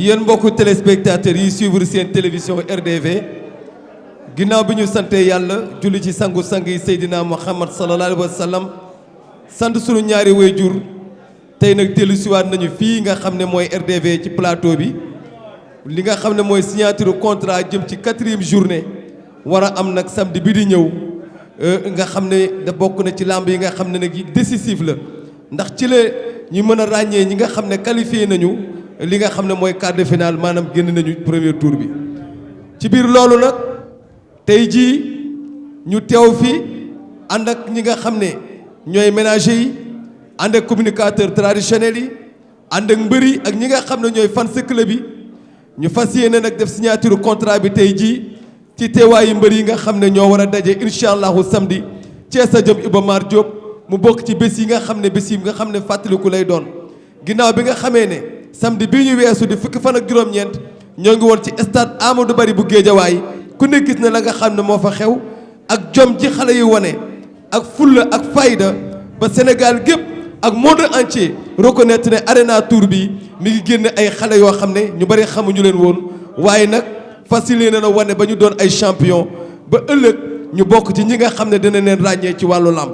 yéen mbokku téléspectateurs yi suivre seen télévision RDV ginnaaw bi ñu sante yàlla julli ci sangu-sang yi Seydina Muhammad sallallahu alayhi wa sallam sant sunu ñaari waajur tey nag dellu siwaat nañu fii nga xam ne mooy RDV ci plateau bi li nga xam ne mooy signature contrat jëm ci 4e journée war a am nag samedi bi di ñëw nga xam ne da bokk na ci lamb yi nga xam ne nag yi décisif la ndax ci la ñu mën a ràññee ñi nga xam ne qualifié nañu li nga xam ne mooy quart de finale maanaam génn nañu premier tour bi ci biir loolu nag tey jii ñu teew fi ànd ak ñi nga xam ne ñooy ménager yi ànd ak communicateur traditionnels yi ànd ak mbër yi ak ñi nga xam ne ñooy fans club yi ñu fas yéene nag def signature contrat bi tey jii ci teewaayu mbër yi nga xam ne ñoo war a daje incha allahu samedi ci stade Iba Mar Diop mu bokk ci bés yi nga xam ne bés yi nga xam ne fàttaliku lay doon ginnaaw bi nga xamee ne samedi bii ñu weesu di fukki fan ak juróom-ñeent ñoo ngi woon ci stade Amadou Barry bu Géejawaay ku ne gis na la nga xam ne moo fa xew ak jom ji xale yu wane ak fulla ak fayda ba Sénégal gépp ak monde entier reconnaître ne Arena Tour bi mi ngi génn ay xale yoo xam ne ñu bari xamuñu leen woon waaye nag facilité na wane ba ñu doon ay champion ba ëllëg ñu bokk ci ñi nga xam ne dina leen ràññee ci wàllu làmb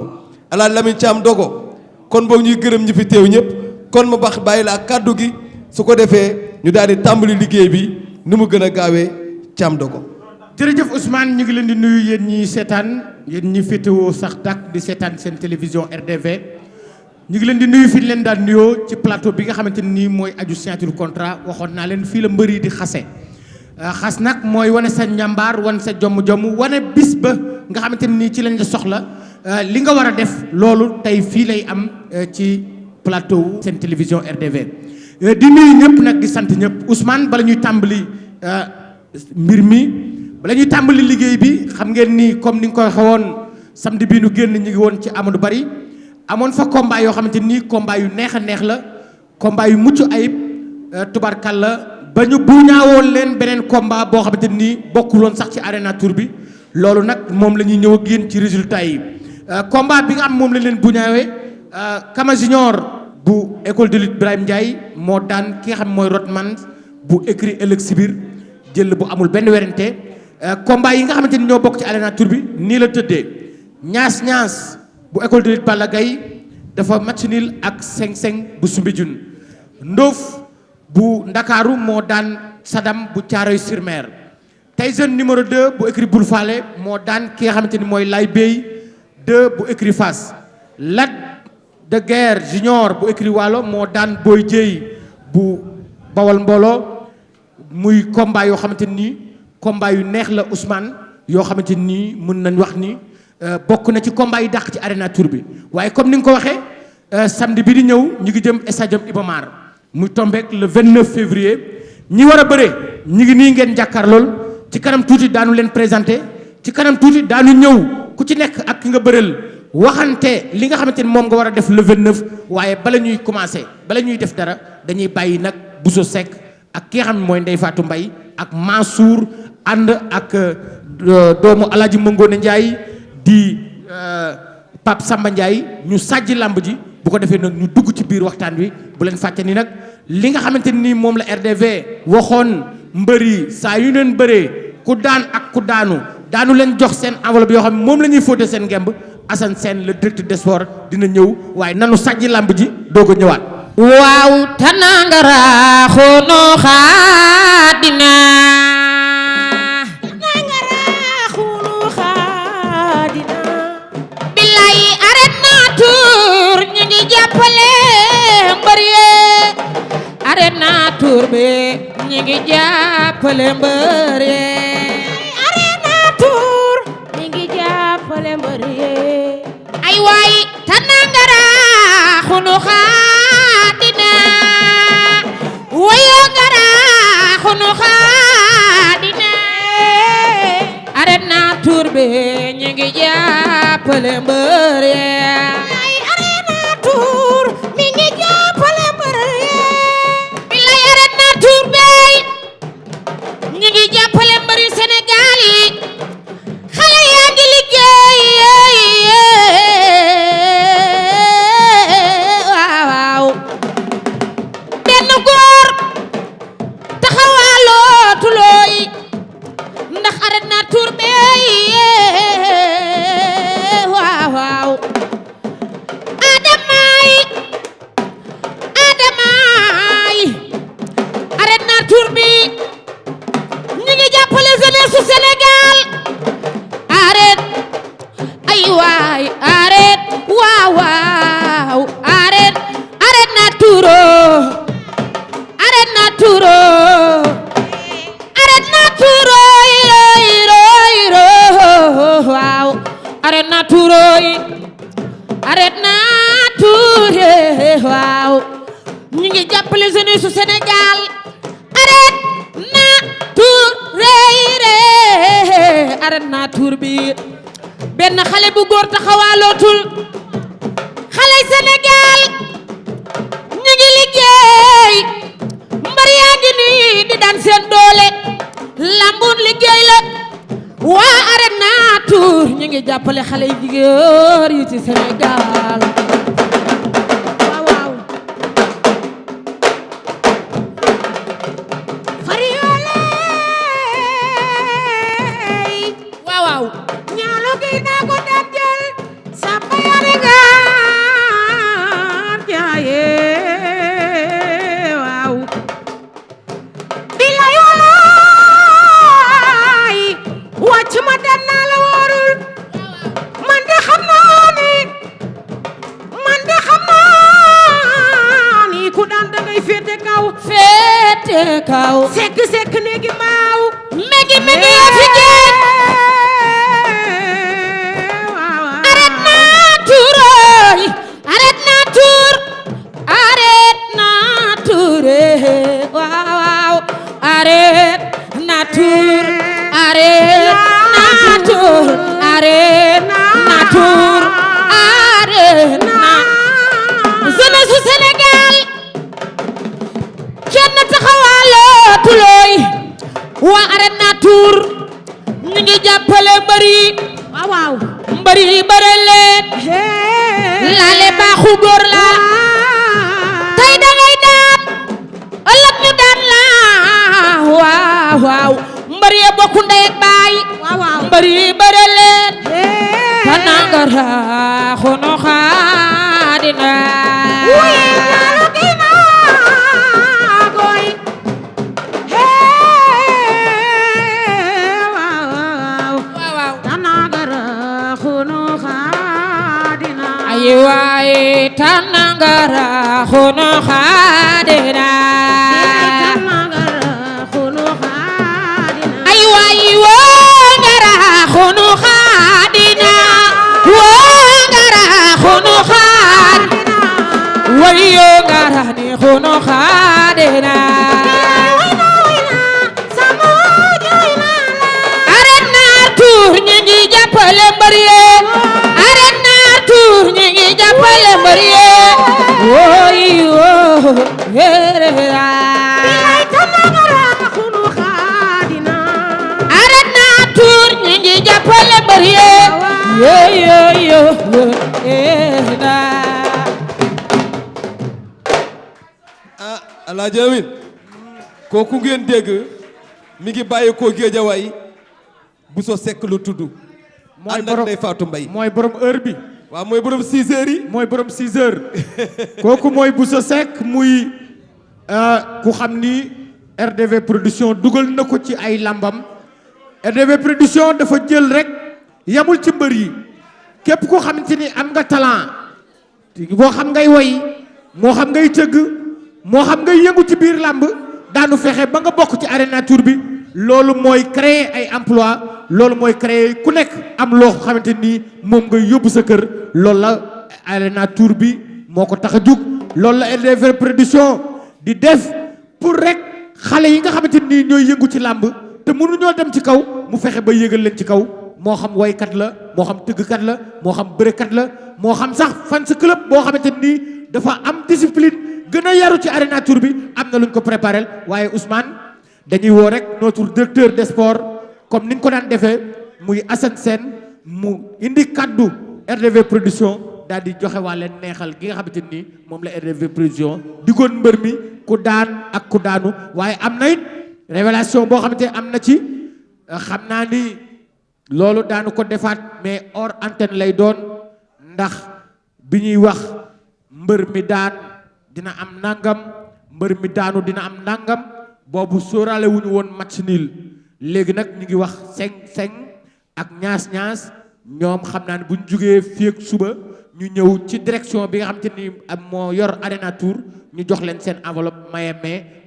ala Lamine Thiam dogo kon boobu ñuy gërëm ñi fi teew ñëpp kon mu baax bàyyi laa kàddu gi su ko defee ñu daal di tàmbali liggéey bi ni mu gën a gaawee Thiam dogo jërëjëf Ousmane ñu ngi leen di nuyu yéen ñi seetaan yéen ñi féetewoo sax dak di seetaan seen télévision RDV ñu ngi leen di nuyu fi ñu leen daan nuyoo ci plateau bi nga xamante ne nii mooy aju signature contrat waxoon naa leen fii la mbër yi di xase xas nag mooy wane sa njàmbaar wane sa jomm wane bis ba nga xamante ne nii ci lañ la soxla li nga war a def loolu tey fii lay am ci plateau seen télévision RDV di nuyu ñëpp nag di sant ñëpp Ousmane bala ñuy tàmbali mbir mi bala ñuy tàmbali liggéey bi xam ngeen ni comme ni nga ko waxee woon samedi bii nu génn ñu ngi woon ci Amadou Barry amoon fa combat yoo xamante ni combat yu neex a neex la combat yu mucc ayib tubarkalla ba ñu buñaawoon leen beneen combat boo xamante ni bokkul woon sax ci Arena Tour bi loolu nag moom la ñuy ñëw ak yéen ci résultat yi combat bi nga xam moom la leen buñaawee Kama Junior bu école de lutte Ibrahima Ndiaye moo daan ki nga xam mooy Rodman bu écrit ëllëg si biir jël bu amul benn werante combat yi nga xamante ni ñoo bokk ci Arena Tour bi nii la tëddee ñaas bu école de lutte Balla Gaye dafa match nul ak 5-5 bu Soumbédioune Ndof bu Ndakaaru moo daan Sadam bu Thiaroye-sur-Mer Tyson numéro 2 bu écrit Boul Falé moo daan ki nga xamante ni mooy Lay Bey 2 bu écrit Fass Lac de Guerre Junior bu écrit Waalo moo daan Boy Dieye bu Bawol Mbooloo muy combat yoo xamante ni combat yu neex la Ousmane yoo xamante ni mën nañ wax ni bokk na ci combat yi dàq ci Arena Tour bi waaye comme ni nga ko waxee samedi bi di ñëw ñu ngi jëm stade Iba Mar muy tombeek le 29 février ñi war a bëre ñi ngi nii ngeen jàkkaarlool ci kanam tuuti daanu leen présenté ci kanam tuuti daanu ñëw ku ci nekk ak ki nga bëreel waxante li nga xamante ni moom nga war a def le 29 waaye bala ñuy commencé bala ñuy def dara dañuy bàyyi nag Bousso Seck ak ki nga xam ne mooy Ndeye Fatou Mbaye ak Mansour ànd ak doomu Alaaji Mangone Ndiaye di Pape Samba Ndiaye ñu sàjj làmb ji bu ko defee nag ñu dugg ci biir waxtaan wi bu leen fàtte ni nag li nga xamante ni moom la RDV waxoon mbër yi saa yu leen bëree ku daan ak ku daanu leen jox seen enveloppe yoo xam ne moom la ñuy fóote seen ngemb Assane Sène le directeur des sports dina ñëw waaye nanu sàjj làmb ji doog a ñëwaat. waaw tanangara xono xaadina Arena Tour bi ñi ngi jàppale mbër yi Arena Tour ñi ngi jàppale mbër yi ay waay tanangara xunu xaadina wayo ngara xunu xaadina Arena Tour bi ñi ngi jàppale mbër yi ay Arena Tour mi ngi jàppale mbër yi ñi ngi jàppale mbëri Sénégal yi xale yaa ngi liggéey waaw benn góor tuuroy arrête naa tuure waaw ñu ngi jàppale jeunesse su Sénégal arrête naa tuure arrête naa tuur bi benn xale bu góor taxawaalootul xale Sénégal ñu ngi liggéey mbar yaa ngi nii di daan seen doole lambun liggéey la waa arrête naa tuur ñu ngi jàppale xale yu jigéen yi ci Sénégal waaw waaw fariole waaw waaw ñaalo gi naa ko daan jël samba yare nga jaaye waaw bilay walaay wàcc ma daan naa la wóorul man de xam naa ni ku daan dangay féete kaw sekk néegi maaw megi yaa fi géej arrête naa tuuroy arrête naa tuur arrête naa tuure waaw arrête naa tuur arrête naa tuur arrête naa tuur arrête naa jeunesse su Sénégal kenn taxawaalootuloy waa arrête naa tuur ñu ngi jàppale mbëri waaw mbëri yi bëre leen laale baaxu góor la tey dangay daan ëllëg ñu daan la waaw mbëri yi bokku ndey ak baay mbëri yi bëre leen tananga raaxu no xaadina ay waay tanangara khono khadina ay waay wo ngara khono khadina wo ngara khono khadina wayo ngara ni khono khadina arrête naa tuur ñi ngi jàppale mbari jàppale mbër yee woy woo heera bilay tanagara khunu khadina arrête naa tuur ñi ngi jàppale mbër yee yo heera Alaaji Amin kooku ngeen dégg mi ngi bàyyi ko Géejawaay bu so sekk lu tudd ànd ak Ndeye Fatou Mbaye mooy borom heure bi waaw mooy borom 6 heures yi mooy borom 6 heures kooku mooy Bousso Seck muy ku xam ni RDV production dugal na ko ci ay lambam RDV production dafa jël rek yamul ci mbër yi képp koo xamante ni am nga talent moo xam ngay woy moo xam ngay tëgg moo xam ngay yëngu ci biir làmb daanu fexe ba nga bokk ci Arena Tour bi loolu mooy créer ay emploi loolu mooy créer ku nekk am loo xamante ni moom nga yóbbu sa kër loolu la Arena Tour bi moo ko tax a jug loolu la RDV production di def pour rek xale yi nga xamante ni ñooy yëngu ci làmb te mënuñoo dem ci kaw mu fexe ba yëgal leen ci kaw moo xam woykat la moo xam tëggkat la moo xam bërekat la moo xam sax fans club boo xamante ni dafa am discipline gën a yaru ci Arena Tour bi am na luñ ko préparé waaye Ousmane dañuy woo rek notre directeur des sports comme ni ñu ko daan defee muy Assane Sène mu indi kaddu RDV production daal di joxe waa leen neexal gi nga xamante ni moom la RDV production diggoon mbër mi ku daan ak ku daanu waaye am na it révélation boo xamante ne am na ci xam naa ni loolu daanu ko defaat mais hors antenne lay doon ndax bi ñuy wax mbër mi daan dina am nangam mbër mi daanu dina am nangam boobu sóoraale wu ñu woon match nul léegi nag ñu ngi wax 5-5 ak ñaas-ñaas ñoom xam naa ne bu ñu jugee fii ak suba ñu ñëw ci direction bi nga xamante ni moo yor Arena Tour ñu jox leen seen enveloppe maye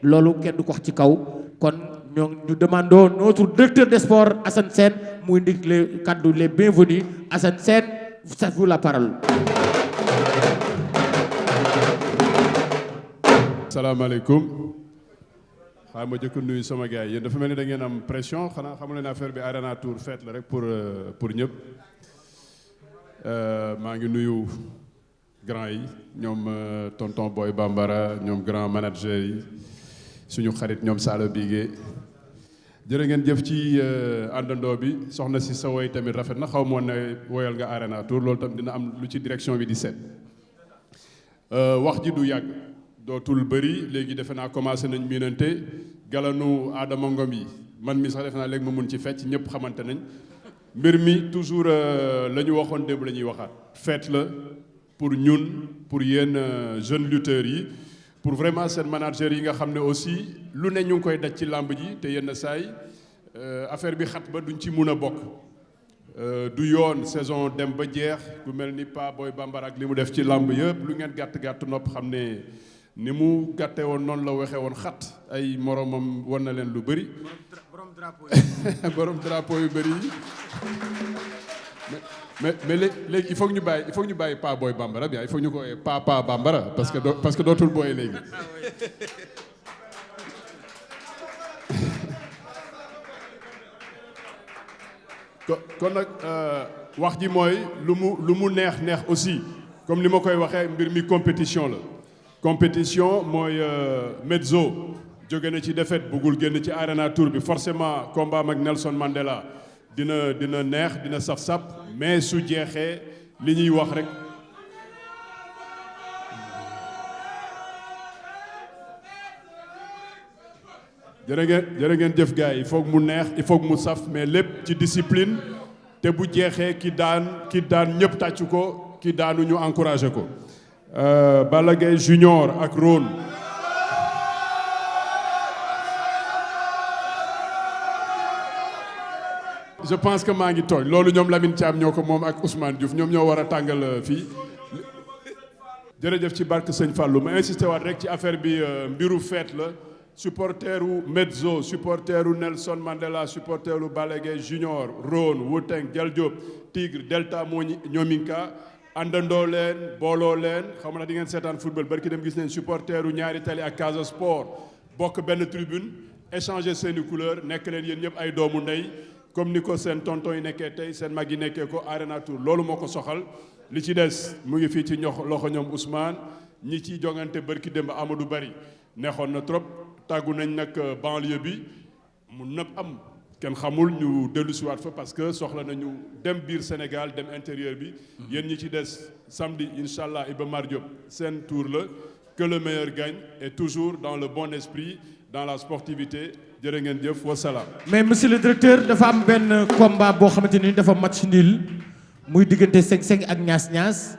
loolu kenn du ko wax ci kaw kon ñoo ñu demandons notre directeur des sports Assane Sène mu indi les kaddu les bienvenus Assane Sène c'est vous la parole. salaamaaleykum. xaaral ma jëkk nuyu sama gars yi yéen dafa mel ni da ngeen am pression xanaa xamu leen affaire bi Arena Tour fête la rek pour ñëpp. maa ngi nuyu grand yi ñoom tonton Boy Bambara ñoom grand manager yi suñu xarit ñoom Sala Bigué jërë ngeen jëf ci àndandoo bi soxna si sa woy tamit rafet na xaw ma woon ne woyal nga Arena Tour loolu tam dina am lu ci direction bi di seet. wax ji du yàgg dootul bëri léegi defe naa commencé nañ miinante galanu Adama Ngom yi man mi sax defe naa léegi ma mun ci fecc ñëpp xamante nañ. mbir mi toujours la ñu waxoon démb la ñuy waxaat fête la pour ñun pour yéen jeunes lutteurs yi pour vraiment seen manager yi nga xam ne aussi lu ne ñu ngi koy daj ci làmb ji te yenn saay affaire bi xat ba duñ ci mun a bokk du yoon saison dem ba jeex ku mel ni Pa Boy Bambara ak li mu def ci làmb yëpp lu ngeen gàtt nopp xam ne ni mu gàtte woon noonu la waxee woon xat ay moromam war na leen lu bëri borom drapeau yu bëri yi mais léegi il faut que ñu bàyyi Pa Boy Bambara bien il faut que ñu ko Pa Bambara parce que dootul booy léegi kon nag wax ji mooy lu mu neex aussi comme ni ma koy waxee mbir mi compétition la compétition mooy Medzo jóge na ci défaite bëggul génn ci Arena Tour bi forcément combat ak Nelson Mandela dina neex dina saf-saf mais su jeexee li ñuy wax rek jërë ngeen jëf gars yi il faut que mu neex il faut que mu saf mais lépp ci discipline te bu jeexee ki daan ñëpp tàccu ko ki daanu ñu encouragé ko Balla Gaye Junior ak Rone je pense que maa ngi tooñ loolu ñoom Lamine Thiam ñoo ko moom ak Ousmane Diouf ñoom ñoo war a tàngal fii jërëjëf ci barke Sëñ Fallou ma insisté waat rek ci affaire bi mbiru fête la supporteru Medzo supporteru Nelson Mandela supporteru Balla Gaye Junior Rone Wuteng Jal Diop Tigre Delta Ñoominka àndandoo leen booloo leen xam na di ngeen seetaan football barki dem gis neen supporteru Ñaari Tali ak Casa Sport bokk benn tribune échanger seeni couleur nekk leen yéen ñëpp ay doomu ndey comme ni ko seen tonton yi nekkee tey seen mag yi nekkee ko Arena Tour loolu moo ko soxal li ci des mu ngi fii ci loxo ñoom Ousmane ñi ci jongante barki démb Amadou Bari neexoon na trop tàggu nañ nag banlieue bi mun na am kenn xamul ñu dellu siwaat fa parce que soxla nañu dem biir Sénégal dem intérieur bi yéen ñi ci des samedi incha allah Iba Mar Diop seen tour la que le meilleur gagne et toujours dans le bon esprit dans la sportivité jërë ngeen jëf wasalaam. mais monsieur le directeur dafa am benn combat boo xamante ni dafa match nul muy diggante 5-5 ak ñaas-ñaas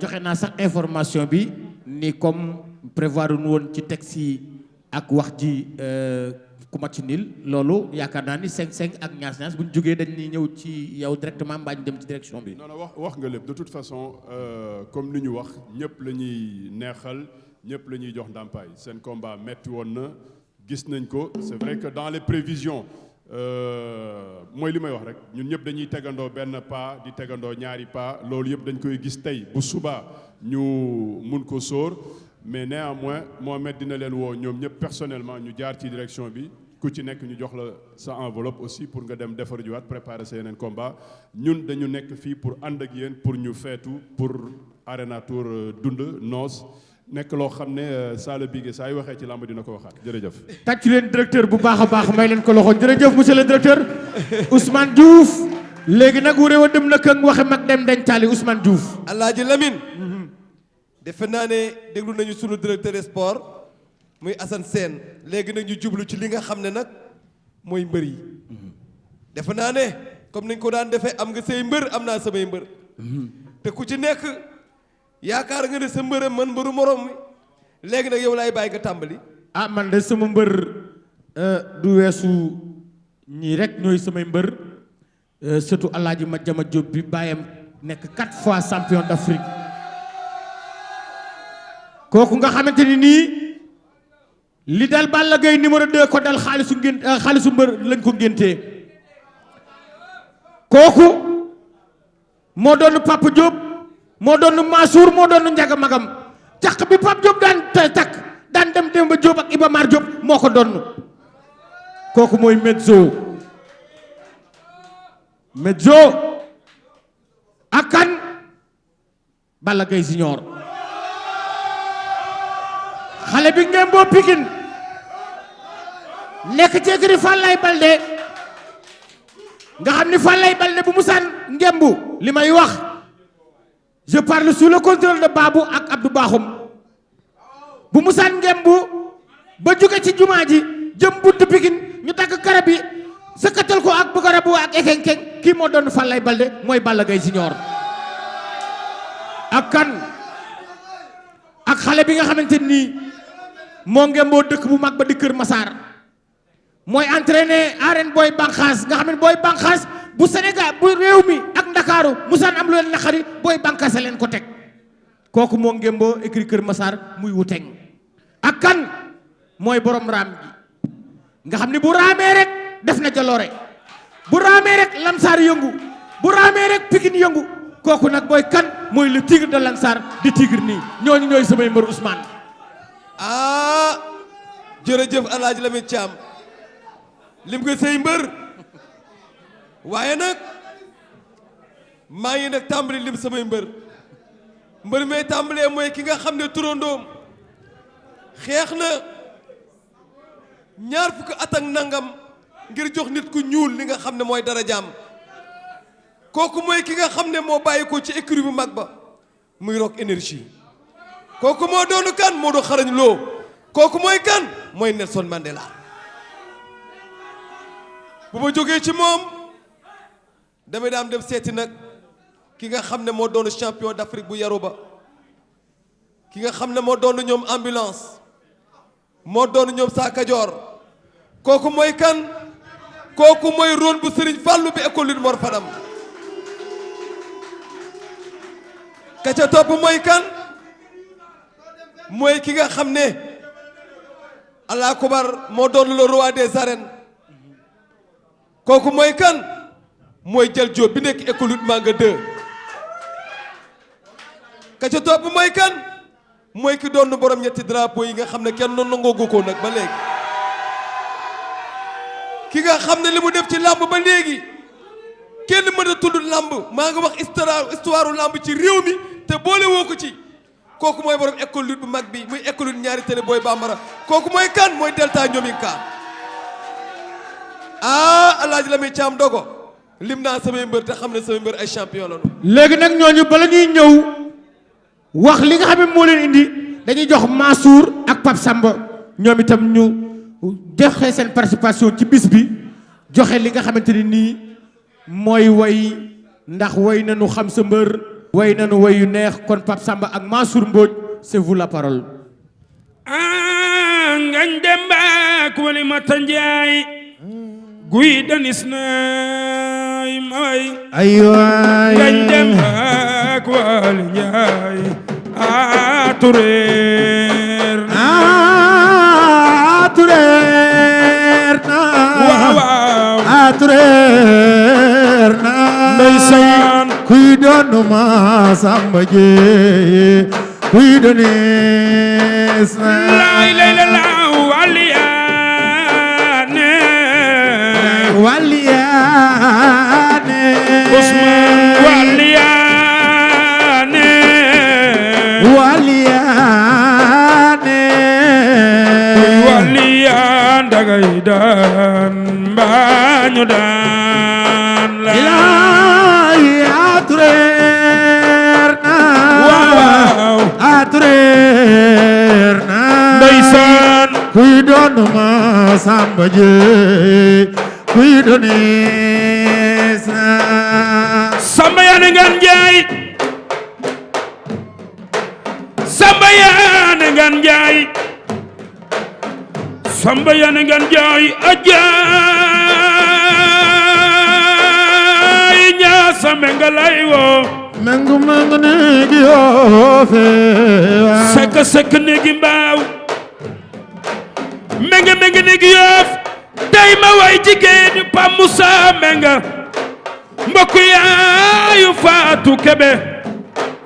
joxe naa sax information bi ni comme prévoir nu woon ci texte yi ak wax ji ku match nul loolu yaakaar naa ni 5-5 ak ñaas-ñaas bu ñu jógee dañuy ñëw ci yow directement mbaa ñu dem ci direction bi. non wax nga lépp de toute façon comme ni ñu wax ñëpp la ñuy neexal ñëpp la ñuy jox ndàmpaay seen combat metti woon na. gis nañ ko c'est vrai que dans les prévisions mooy li may wax rek ñun ñëpp dañuy tegandoo benn pas di tegandoo ñaari pas loolu yëpp dañ koy gis tey bu subaa ñu mun ko sóor mais néanmoins Mohamed dina leen woo ñoom ñëpp personnellement ñu jaar ci direction bi ku ci nekk ñu jox la sa enveloppe aussi pour nga dem defar juwaat préparer sa yeneen combat ñun dañu nekk fii pour ànd ak yéen pour ñu feetu pour Arena Tour dund noos nekk loo xam ne Sala Bigué saa yu waxee ci làmb dina ko waxaat jërëjëf. tàccu leen directeur bu baax a baax may leen ko loxo jërëjëf monsieur le directeur Ousmane Diouf léegi nag wu réew a dem na kër waxe mag dem dañ taali Ousmane Diouf. Alaaji Lamine. defe naa ne déglu nañu sunu directeur sport muy Assane Sène léegi nag ñu jublu ci li nga xam ne nag mooy mbër yi. defe naa ne comme niñ ko daan defee am nga say mbër am naa samay mbër. te ku ci nekk. yaakaar nga ne sa mbërëm man mbëru morom mi léegi nag yow laay bàyyi nga tàmbali. ah man de sama mbër du weesu ñii rek ñooy samay mbër surtout Alaaji Madiama Diop bi bàyyam nekk 4 fois champion d'Afrique kooku nga xamante ni nii li dal Balla Gaye numéro 2 ko dal xaalisu mbër lañ ko ngéntee kooku moo doon Papa Diop moo doon Mansour moo doon Njaga Magam caq bi Papa Diop daan takk daan dem Demba Diop ak Iba Mar Diop moo ko doon kooku mooy Medzo ak kan Balla Gaye Junior xale bi ngeen boo Pikine nekk ci écurie Falaye Baldé nga xam ni Falaye Baldé bu musaan ngembu li may wax je parle sous le contrôle de Babou ak Abdou Bakhoum bu musaan ngembu ba jóge ci jumaa ji jëm buntu Pikine ñu dagg garab yi sëkkatal ko ak bugarabu ak ekenkeng kii moo doon Falaye Baldé mooy Balla Gaye Junior ak kan ak xale bi nga xamante nii moo ngemboo dëkk bu mag ba di Kër Massar mooy entraîné arène booy banqaas nga xam ne booy banqaas bu Sénégal bu réew mi ak Ndakaaru musaan am lu leen naqari booy banqaas a leen ko teg kooku moo ngemboo écrit Kër Massar muy wuteng ak kan mooy borom raam gi nga xam ne bu raamee rek def na jaloore bu raamee rek Lansar yëngu bu raamee rek Pikine yëngu kooku nag booy kan mooy le tigre de Lansar di tigre nii ñooñu ñooy samay mbër Ousmane. jërëjëf El Hadj Lamine Thiam lim nga say mbër waaye nag maa ngi nag tàmbali lim samay mbër may tàmbalee mooy ki nga xam ne turandoom xeex na 20 at ak nangam ngir jox nit ku ñuul li nga xam ne mooy dara jaam kooku mooy ki nga xam ne moo bàyyi ko ci écurie bu mag ba muy Rock Énergie kooku moo doonu kan moo do xarañ loo kooku mooy kan mooy Nelson Mandela bu ma jógee ci moom damay daam dem seeti nag ki nga xam ne moo doonu champion d'Afrique bu yaru ba ki nga xam ne moo doonu ñoom ambulance moo doonu ñoom saa kajoor kooku mooy kan kooku mooy ron bu Serigne Fallou bi école Lut Mor Fadam ka ca topp mooy kan mooy ki nga xam ne Allah akubar moo doon le roi des arènes kooku mooy kan mooy Jël Jóob bi nekk école Lut Manga 2 ka ca topp mooy kan mooy ki doon borom ñetti drapeau yi nga xam ne kenn nangoogu ko nag ba léegi ki nga xam ne li mu def ci làmb ba léegi kenn mën a tudd làmb maa nga wax histoire làmb ci réew mi te boole woo ko ci kooku mooy borom école lutte bu mag bi muy école lutte ñaari télé booy bambara kooku mooy kan mooy Delta Ñominka Alaaji Lamine Thiam dogo lim naa samay mbër te xam ne samay mbër ay champion la léegi nag ñooñu bala ñuy ñëw wax li nga xam ne moo leen indi dañuy jox Mansour ak Pape Samba ñoom itam ñu joxe seen participation ci bis bi joxe li nga xamante ni nii mooy way ndax way nañu xam sa mbër way nañu way yu neex kon Pape Samba ak Mansour Mbodj c'est vous la parole. ngañ demba ak wali mata njaay guy danis naay may aywaay ngañ demba ak wali njaay tureer tureer na waaw tureer na ndeysaan kuy doon ma Samba Jeey kuy doonis na laay lay la laaw waliyaane waliyaane Ousmane waliyaane waliyaane waliyaan dagay daan mbaañu daan la atureer na waaw atureer na ndeysaan kuy doon ma Samba Jeey kuy doonis na Samba yaane ngan jaay Samba yaane ngan jaay Samba yaane ngan jaay ajaay ñaa Samba nga lay woo mengu mengu neegi yoofe sekk sekk neegi mbaaw menga menga neegi yoof tey ma way jigéen Pa Moussa menga mbokk yaayu Faat Fatou Kébé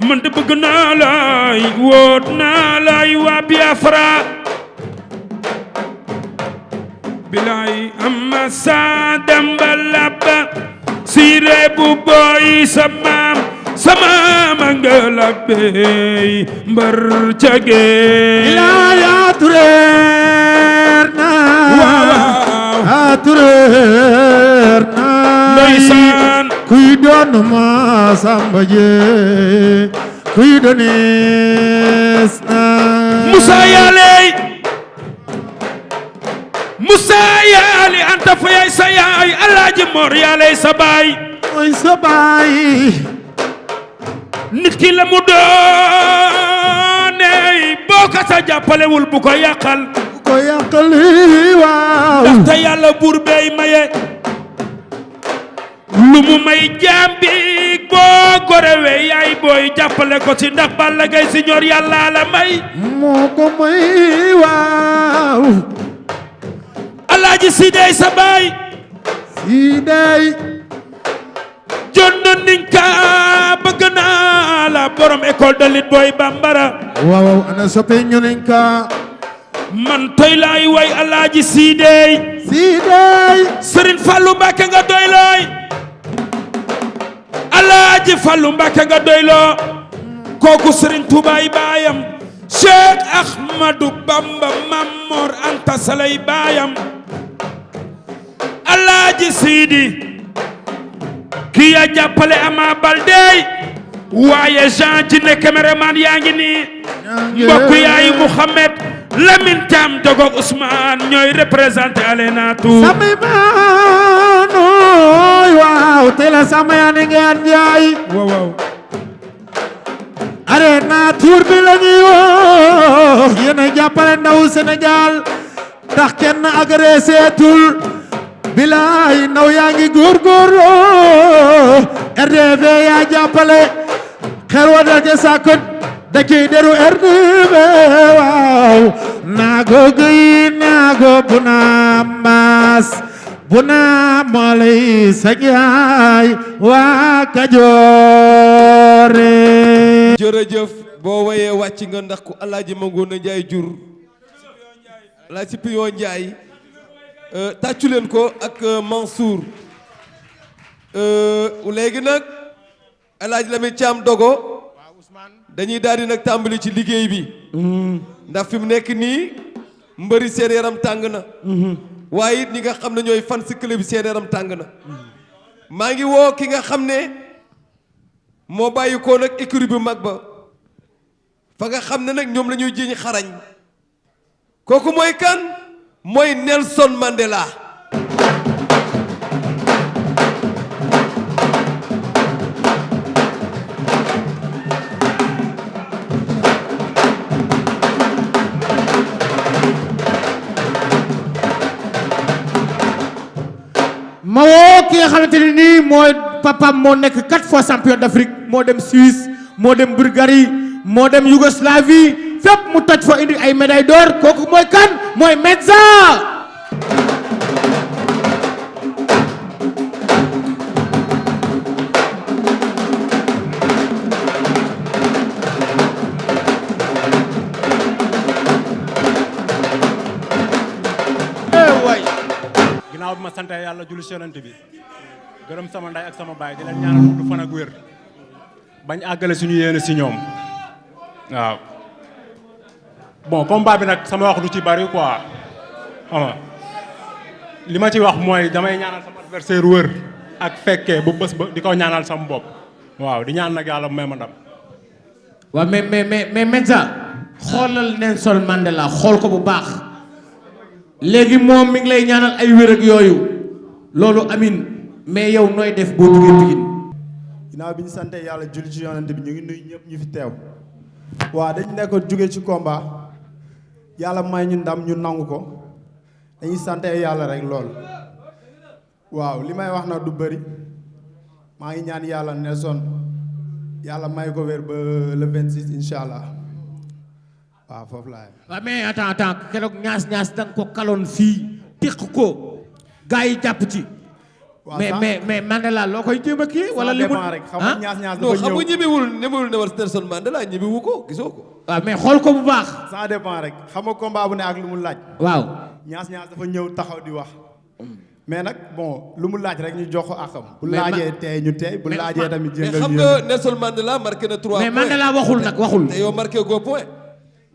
man de bëgg naa lay woot naa lay waa Biafra bilaay amma sa demba labba sire bu boy sa maam nga labbey mbar cage ilaya tureer na waaw tureer na ndeysaan kuy doon ma samba je kuy doonees na Moussa Yaley anta fa yaay sa yaay Alaaji Mor Yaley sa baay mooy sa baay nit ki la mu doonee boo ko sa jàppalewul bu ko yàqal ko yàqali waaw ndaxte yàlla buur bey maye lu mu may jaam bi boo gorewee yaay booy jàppale ko ci ndax Balla Gaye Senior yàlla la may moo ko may waaw Alaaji Sidey sa baay Sidey jonno ninka bëgg naa la borom école de lutte Boy Bambara waaw ana soppe ñu ninka man toy laay way Alaaji Sidey Serigne Fallou Mbacké nga doy looy Alaaji Fallou Mbacké nga doy loo kooku Serigne Touba yi baayam Cheikh Ahmadou Bamba Mamor Anta Salay baayam Alaaji Sidi ki ya jàppale Ama Baldé waaye Jean ci ne caméraman yaa ngi nii mbokk yaayu Mouhamed Lamine Thiam dogoog Ousmane ñooy représenté Alena Tour samay maanooy waaw tey la sama yaa ne ngeen jaay waaw Arena Tour bi la ñuy woo yéen a jàppale ndaw Sénégal ndax kenn agressé tul bilaay ndaw yaa ngi góorgóorlu RDV yaa jàppale xel wa dal ca sàkkut da ciy deru RDV waaw naago gëy naago bu naa mbaas bu naa moolay sa yaay waa Kajoore jërëjëf boo wayee wàcc nga ndax ku Alaaji Mangoone Njaay jur Alaaji Piyon Njaay tàccu leen ko ak Mansour léegi nag Alaaji Lamine Thiam dogo dañuy daal di nag tàmbali ci liggéey bi ndax fi mu nekk nii mbëri seen yaram tàng na waaye it ñi nga xam ne ñooy fan si club bi seen yaram tàng na maa ngi woo ki nga xam ne moo bàyyi ko nag écurie bu mag ba fa nga xam ne nag ñoom la ñuy jiñ xarañ kooku mooy kan mooy Nelson Mandela ma woo ki nga xamante ne nii mooy papam moo nekk 4 fois champion d'Afrique moo dem Suisse moo dem Bulgarie moo dem Yougoslavie fépp mu toj fa indi ay médaille d'or kooku mooy kan mooy Medza ginnaaw bi ma sant yàlla julli ci Yonent bi gërëm sama nday ak sama baay di leen ñaanal du fan ak wér bañ àggale suñu yéene si ñoom waaw bon combat bi nag sama wax du ci bari quoi xam nga li ma ci wax mooy damay ñaanal sama adversaire wër ak fekkee bu bés ba di ko ñaanal sama bopp waaw di ñaan nag yàlla bu may ma ndam. waaw mais Medza xoolal Nelson Mandela xool ko bu baax léegi moom mi ngi lay ñaanal ay wér ak yooyu loolu amin mais yow nooy def boo duggee Pikine. ginnaaw bi ñu sante yàlla julli ci yonent bi ñu ngi nuyu ñëpp ñu fi teew waaw dañ nekkoon jóge ci combat yàlla may ñu ndam ñu nangu ko dañuy sante yàlla rek lool waaw li may wax nag du bëri maa ngi ñaan yàlla Nelson yàlla may ko wér ba le 26 incha allah waaw foofu laay. waaw mais attends keroog ñaas da nga ko kaloon fii tiq ko gars yi jàpp ci. mais Mandela loo koy jéem a kii wala li mu rek xam nga ñaas non dafa xam nga ñëw ñemewul ne war Nelson Mandela ñemewu ko gisoo ko. waaw mais xool ko bu baax. ça dépend rek xam nga combat bu ne ak lu mu laaj. waaw. ñaas dafa ñëw taxaw di wax. mais nag bon lu mu laaj rek ñu jox ko akam. bu mais laajee tey ñu tey bu laajee tamit mais jëngal xam ñu nga Nelson Mandela marqué na 3 points. mais Mandela waxul nag waxul. te yow marqué go point.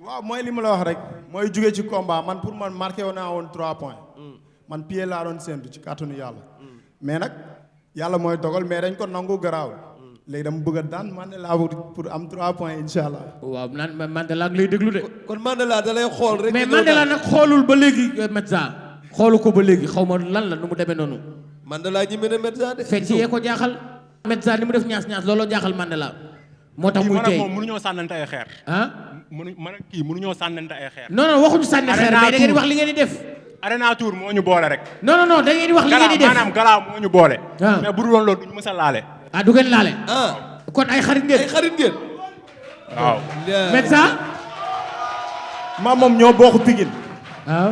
waaw mooy li ma la wax rek. mooy jóge ci combat man pour man marqué woon naa woon 3 points. man pied laa doon séntu ci kàttanu yàlla. mais nag yàlla mooy dogal mais dañ ko nangu garaaw. léegi dama bëgg a daan Mandela pour am 3 points incha allah. waaw naan Mandela ak lay déglu de. kon Mandela da lay xool rek. mais Mandela nag xoolul ba léegi Metza. xoolu ko ba léegi xaw ma lan la nu mu demee noonu. Mandela ñi mën a Metza de. fecc yee ko jaaxal. Metza ni mu def ñaas looloo jaaxal Mandela. moo tax muy tey moom mënuñoo sànnante ay xeer. ah. man ak kii mënuñoo sànnante ay xeer. non waxuñu sànni xeer mais da ngeen di wax li ngeen di def. Arena Tour moo ñu boole rek. non da ngeen di wax li ngeen di def maanaam galaa moo ñu boole. Ah. mais bu dul woon loolu duñu mës a laale. ah du ngeen laale. ah kon ay xarit ngeen. ay xarit ngeen. waaw. Metza. moom ñoo bokk Pikine. waaw.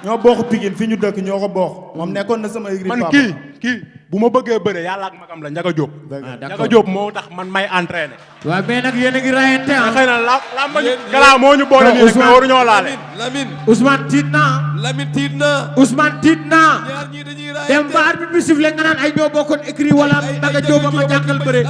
ñoo bokk Pikine fi ñu dëkk ñoo ko bokk. moom nekkoon na sama écurie man papa. kii bu ma bëggee bëre yàlla ak magam la Ndiaga Diop. d'accord Ndiaga Diop moo tax man may entraîné. waaw mais nag yéen a ngi rayante ah. xëy na lamba ñu galaa moo ñu boole nii rek mais waruñoo laale. Lamine Ousmane tiit naa. Lamine tiit na. Ousmane tiit naa. ñaar ñii dañuy raay. dem ba arbitre bi sifflé nga naan ay ñoo bokkoon écrit wala Ndiaga Diop ma jàngal bëre.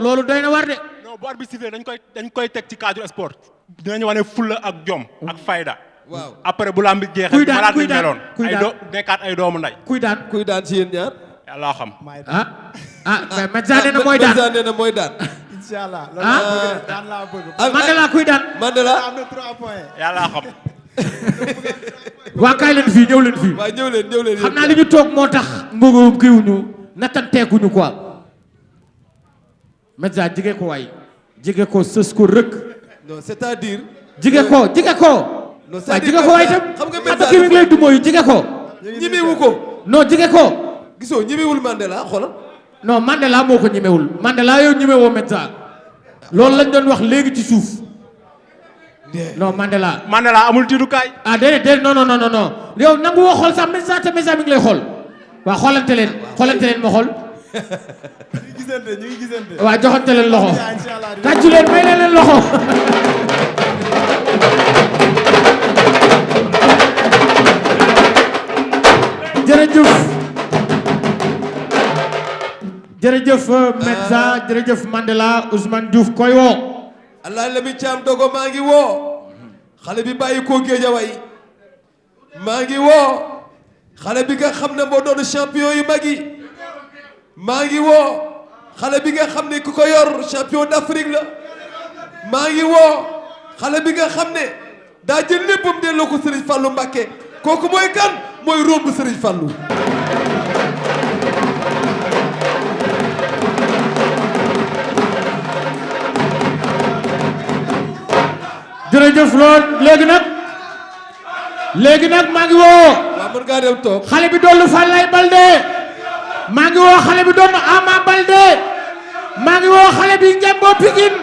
loolu doy na war de. non bu arbitre sifflé dañ koy teg ci cadre sport. dinañu wane fulla ak jom ak fayda. waaw après bu lamb jeexee. kuy daan kuy daan kuy daan nekkaat ay doomu nday. kuy daan kuy daan ci yéen ñaar. yàlla xam. mais Metza nee na mooy daan. Metza nee na mooy daan. incha allah loolu laa bëgg daan laa bëgg. Mandela kuy daan. Mandela am na 3 points. yàlla xam. waa kaay leen fii ñëw leen fii. waaw ñëw leen. xam naa li ñu toog moo tax mbugu kiiwuñu nattanteekuñu quoi. Metza jige ko waay. jige ko sës ko rëkk. non c'est-à-dire. jige ko. non waaw jige ko waay itam. xam nga xam nga kii mi ngi lay dumóoyu jige ko. ñemewu ko. non jige ko. gisoo ñemewul Mandela xoolal. non Mandela moo ko ñemewul. Mandela yow ñemewoo Metza. loolu lañ doon wax léegi ci suuf. non Mandela. Mandela amul tiidukaay. ah déedéet non yow nangu woo xool sax Metza te Metza mi ngi lay xool. waaw xoolante leen ma xool. ñu ngi gisante. waaw joxante leen loxo. incha allah tàccu leen may leen loxo. jërëjëf Metza jërëjëf Mandela Ousmane Diouf koy woo. allah la mi caam dogo maa ngi woo. xale bi bàyyi koo Géejawaay. maa ngi woo. xale bi nga xam ne moo doon champion yu mag yi. maa ngi woo. xale bi nga xam ne ku ko yor champion d'Afrique la. maa ngi woo. xale bi nga xam ne daa jël léppam delloo ko Serigne Fallou Mbacké kooku mooy kan mooy romb Serigne Fallou. jërëjëf lool léegi nag maa ngi woo. waaw mën ngaa dem toog. xale bi doon Falaye Baldé. maa ngi woo xale bi doon Ama Baldé. maa ngi woo xale bi Njambo Pikine.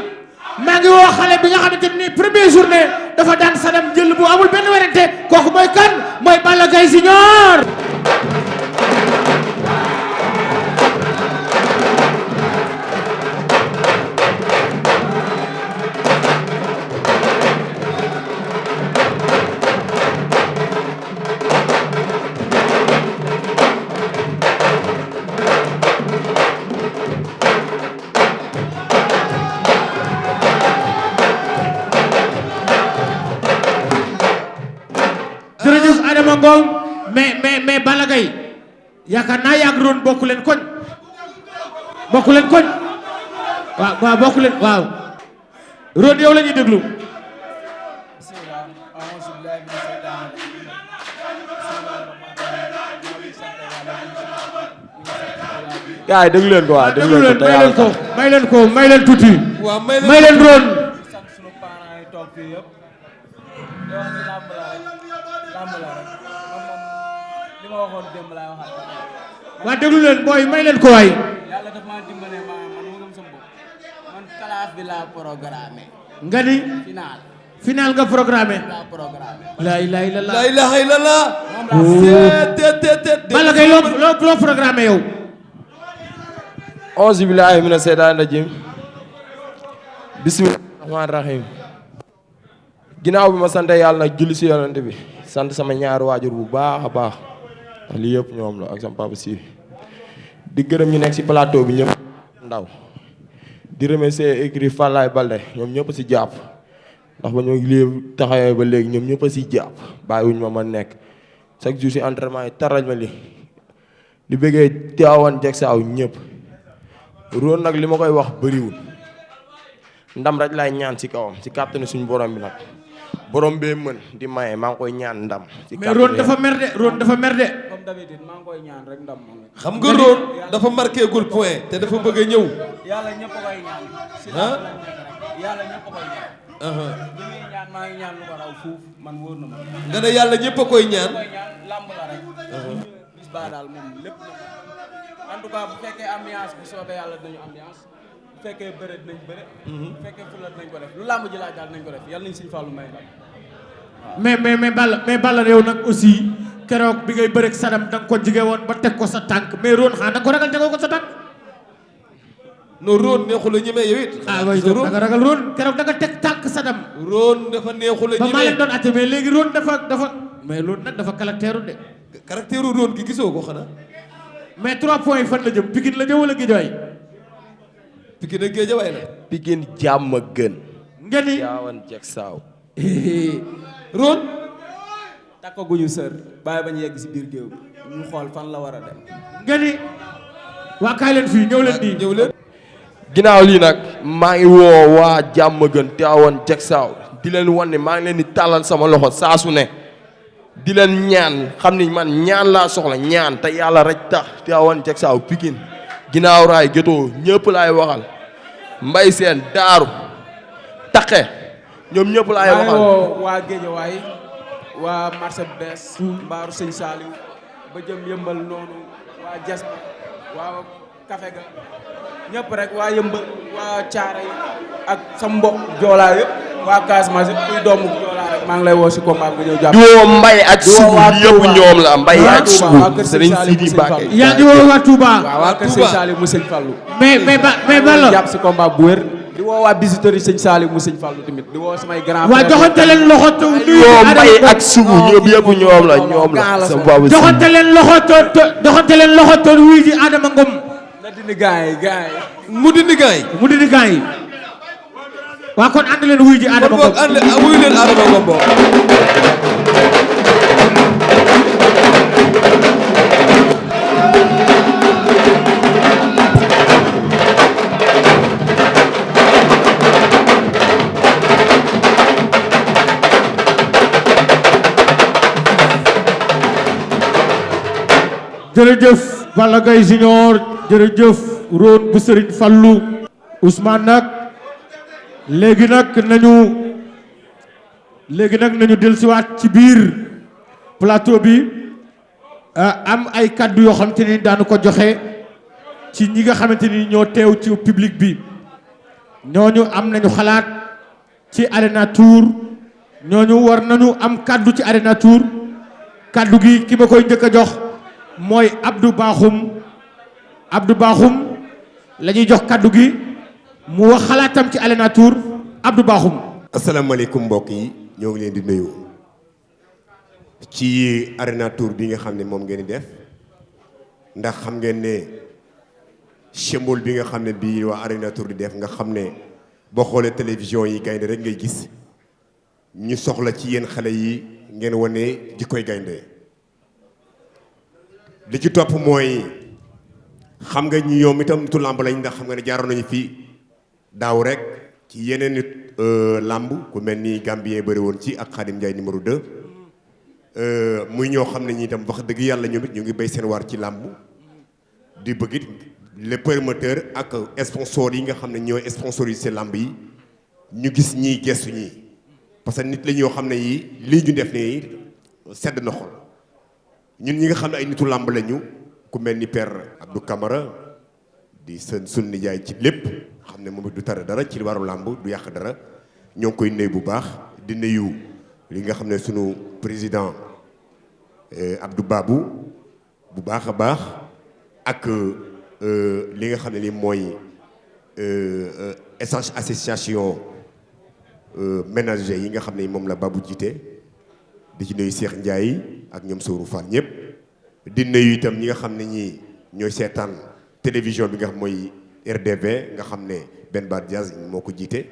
maa ngi woo xale bi nga xamante ni première journée dafa daan Sadam jël bu amul benn werante kooku mooy kan mooy Balla Gaye Junior. Adama Ngom mais Balla Gaye yaakaar naa yàgg roon bokku leen koñ waaw bokku leen waaw roon yow la ñuy déglu. gaay déglu leen ko waaw déglu leen ko may leen tuuti. waaw may leen roon. waa déglu leen booy may leen ko waay. yàlla daf maa dimbale man ma gëm sama bopp man kalaaf bi laa programmé. nga ni. final nga programmé. la ilaha illallah. la ilaha illallah. Balla Gaye loo programmé yow. auzu billahi mina seytaani rajim bismillahi rahmaani rahim ginnaaw bi ma sant yàlla nag julli si yonent bi sant sama ñaari waajur bu baax a baax ndax lii yëpp ñoom la ak sama papa si di gërëm ñu nekk si plateau bi ñëpp ndaw di remercier écrit Fallaye Balde ñoom ñëpp si jàpp ndax ba ñoo lii taxawee ba léegi ñoom ñëpp a si jàpp bàyyiwuñ ma nekk chaque jour si entraînement yi taral ma li di bëggee Tivaouane Diacksao ñëpp Ron nag li ma koy wax bëriwul ndam rek laay ñaan si kawam si kàttanu suñu borom bi nag borom bee mën di maye maa ngi koy ñaan ndam. si mais Ron dafa mer de Ron dafa mer de. comme d'habitude maa ngi koy ñaan rek ndam moom. xam nga Ron dafa marqué gul point te dafa bëgg a ñëw. yàlla ñëpp a koy ñaan. si yàlla ñëpp a koy ñaan. li muy ñaan maa ngi ñaan lu ko raw fuuf man wóor na ma. nga ne yàlla ñëpp a koy ñaan. làmb la rek. bis baa daal moom lépp na en tout cas bu fekkee ambiance bu soobee yàlla dinañu ambiance bu fekkee bëre dinañ bëre. bu fekkee fula dinañ ko def lu làmb ji laaj daal dinañ ko def yàlla nañ Sëñ Fallu may daal. mais Balla yow nag aussi keroog bi ngay bëreeg Sadam da nga ko jige woon ba teg ko sa tànk mais Ron xanaa da nga ko ragal tegoo ko sa tànk. non Ron neexul a ñemee yow it. waaye da nga ragal Ron keroog da nga teg tànk Sadam. Ron dafa neexul a ñemee ba maa leen doon atte mais léegi Ron dafa mais Ron nag dafa caractère de. caractère Ron gi gisoo ko xanaa. mais 3 points yi fan la jëm Pikine la jëm wala Guédiawaye. Pikine ak Guédiawaye la. Pikine jàmm gën. nga ni Tivaouane Diacksao. Ron. takkaguñu sër bàyyi bañ yegg si biir géew bi ñu xool fan la war a dem. nga ni waa kaay leen fii ñëw leen nii ñëw leen. ginnaaw lii nag maa ngi woo waa jàmm gën Tivaouane Diacksao di leen wan ne maa ngi leen di tàllal sama loxo saa su ne di leen ñaan xam ni man ñaan laa soxla ñaan te yàlla rek tax Tivaouane Diacksao Pikine ginnaaw raay gétoo ñëpp laay waxal mbay seen daaru taqe ñoom ñëpp laay waxal waa Guédiawaye waa marché bees mbaaru sëñ Saliou ba jëm yëmbal noonu waa jas waa café ga ñëpp rek waa yëmbal waa caara yi ak sa mbokk joolaa yëpp waa Casamance yëpp kuy doomu joolaa rek maa ngi lay woo si combat nga ñëw jàpp di woo mbay ak sugu yëpp ñoom la mbay ak sugu sëriñ Sidi Mbacke yaa ngi woo waa Touba waaw waa kër sëñ Saliou mu sëñ Fallou mais Balla jàpp si combat bu wér di woo waa visiteurs yi sëñ Saliou mu sëñ Fallou tamit di woo samay grand waa joxante leen loxo to woo mbay ak sugu ñoom yëpp ñoom la sama baabu joxante leen loxo to wuy ji Adama Ngom na dindi gaay mu dindi gaay yi. waa kon ànd leen wuy ji Adama Ngom wuy leen Adama Ngom boobu. jërëjëf Balla Gaye Junior jërëjëf Ron bu Serigne Fallou Ousmane nag léegi nag nañu dellusiwaat ci biir plateau bi am ay kaddu yoo xamante ni daanu ko joxe ci ñi nga xamante ni ñoo teew ci public bi ñooñu am nañu xalaat ci Arena Tour ñooñu war nañu am kaddu ci Arena Tour kaddu gi ki ma koy njëkk a jox mooy Abdou Bakhoum la ñuy jox kaddu gi mu wax xalaatam ci Arena Tour Abdou Bakhoum. asalaamaaleykum mbokk yi ñoo ngi leen di nuyu ci Arena Tour bi nga xam ne moom ngeen di def ndax xam ngeen ne symbole bi nga xam ne bii waa Arena Tour di def nga xam ne boo xoolee télévision yi gaynde rek ngay gis ñu soxla ci yéen xale yi ngeen wane jikkoy gaynde li ci topp mooy xam nga ñu ñoom itam tu làmb lañ ndax xam nga ne jaaroon nañu fii daaw rek ci yeneen nit làmb ku mel ni Gambien bëri woon ci ak Khadim Ndiaye numéro 2 muy ñoo xam ne ñi itam wax dëgg yàlla ñoom it ñu ngi béy seen waar ci làmb di bëgg it les promoteurs ak sponsors yi nga xam ne ñooy sponsorisé làmb yi ñu gis ñii gestu ñii parce que nit la ñoo xam ne yi lii ñu def nii sedd na xol ñun ñi nga xam ne ay nitu làmb lañu ku mel ni père Abdou Camara di sun nijaay ci lépp xam ne moom it du tare dara ci waru làmb du yàq dara ñoo ngi koy nuyu bu baax di nuyu li nga xam ne sunu président Abdou Babou bu baax a baax ak li nga xam ne ni mooy association ménager yi nga xam ne moom la Babou jiite di ci nuyu Cheikh Ndiaye ak ñoom Sourou Fall ñëpp di nuyu itam ñi nga xam ne ñi ñooy seetaan télévision bi nga xam mooy RDV nga xam ne Ben Bar Diaz moo ko jiite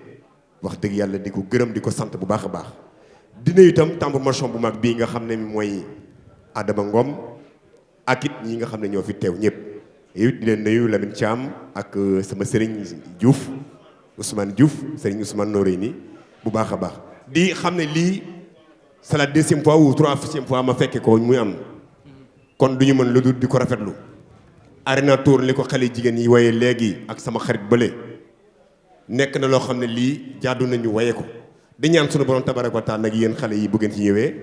wax dëgg yàlla di ko gërëm di ko sant bu baax a baax di nuyu itam tambour-major bu mag bii nga xam ne mooy Adama Ngom ak it ñi nga xam ne ñoo fi teew ñëpp yow di leen nuyu Lamine Thiam ak sama Serigne Diouf Ousmane Diouf Serigne Ousmane Noreyni bu baax a baax di xam ne lii c'est la 2e fois ou 3e fois ma fekke ko muy am kon du ñu mën lu dul di ko rafetlu Arena Tour li ko xale jigéen yi waye léegi ak sama xarit bële nekk na loo xam ne lii jaadu nañu waye ko di ñaan sunu borom tabaraka wa taala nag yéen xale yi bu ngeen ci ñëwee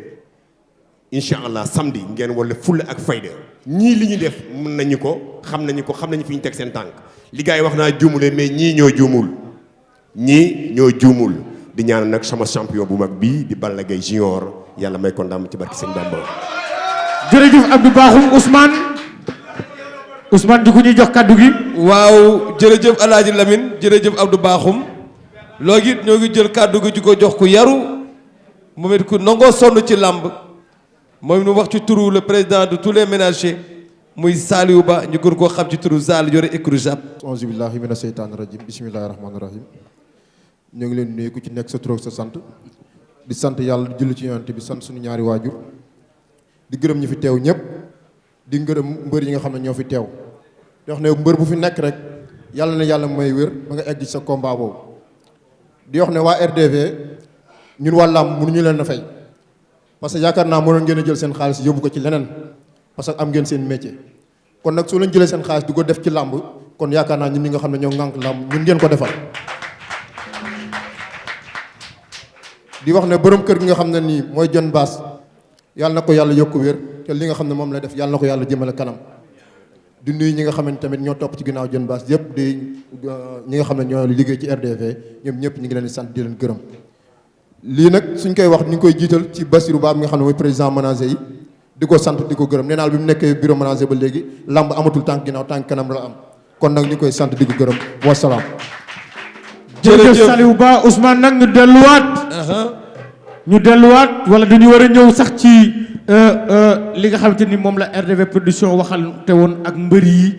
incha allah samedi ngeen wala fulla ak fayda ñii li ñu def mën nañu ko xam nañu fi ñu teg seen tànk li gars yi wax naa juumulee mais ñii ñoo juumul di ñaan nag sama champion bu mag bii di Balla Gaye Junior yàlla may ko ndam ci barki sëñ Bamba. jërëjëf Abdou Bakhoum Ousmane di ko ñuy jox kaddu gi. waaw jërëjëf El Hadj Lamine jërëjëf Abdou Bakhoum loogi it ñoo ngi jël kaddu gi di ko jox ku yaru moom it ku nangoo sonn ci làmb moom nu wax ci turu le président de tous les ménagers muy Saliou Ba ñu gën koo xam ci turu Sall yore écrou jàpp. auzu billahi mina seytaani rajim bismillahi rahmaani rahim ñoo ngi leen nuyu ku ci nekk sa tur ak sa sant di sant yàlla di julli ci yonent bi sant suñu ñaari waajur di gërëm ñi fi teew ñëpp di gërëm mbër yi nga xam ne ñoo fi teew di wax ne mbër bu fi nekk rek yàlla na yàlla may wér ba nga egg ci sa combat boobu di wax ne waa RDV ñun waa làmb mënuñu leen a fay parce que yaakaar naa mënoon ngeen a jël seen xaalis yóbbu ko ci leneen parce que am ngeen seen métier kon nag soo leen jëlee seen xaalis di ko def ci làmb kon yaakaar naa ñun ñi nga xam ne ñoo ŋànk làmb ñun ngeen ko defal di wax ne borom kër gi nga xam ne nii mooy John Bass yàlla na ko yàlla yokk wér te li nga xam ne moom la def yàlla na ko yàlla jëmale kanam di nuyu ñi nga xam ne tamit ñoo topp ci ginnaaw John Bass yëpp di ñi nga xam ne ñoo liggéey ci RDV ñoom ñëpp ñu ngi leen di sant di leen gërëm lii nag suñ koy wax ñu ngi koy jiital ci Bassirou Ba mi nga xam ne mooy président ménager yi di ko sant di ko gërëm nee naa bi mu nekkee bureau ménager ba léegi lamb amatul tànk ginnaaw tànk kanam la am kon nag ñu koy sant di ko gërëm wasalaam. jërëjëf Saliou Ba Ousmane nag ñu delluwaat wala dañu war a ñëw sax ci li nga xamante ni moom la RDV production waxal te woon ak mbër yi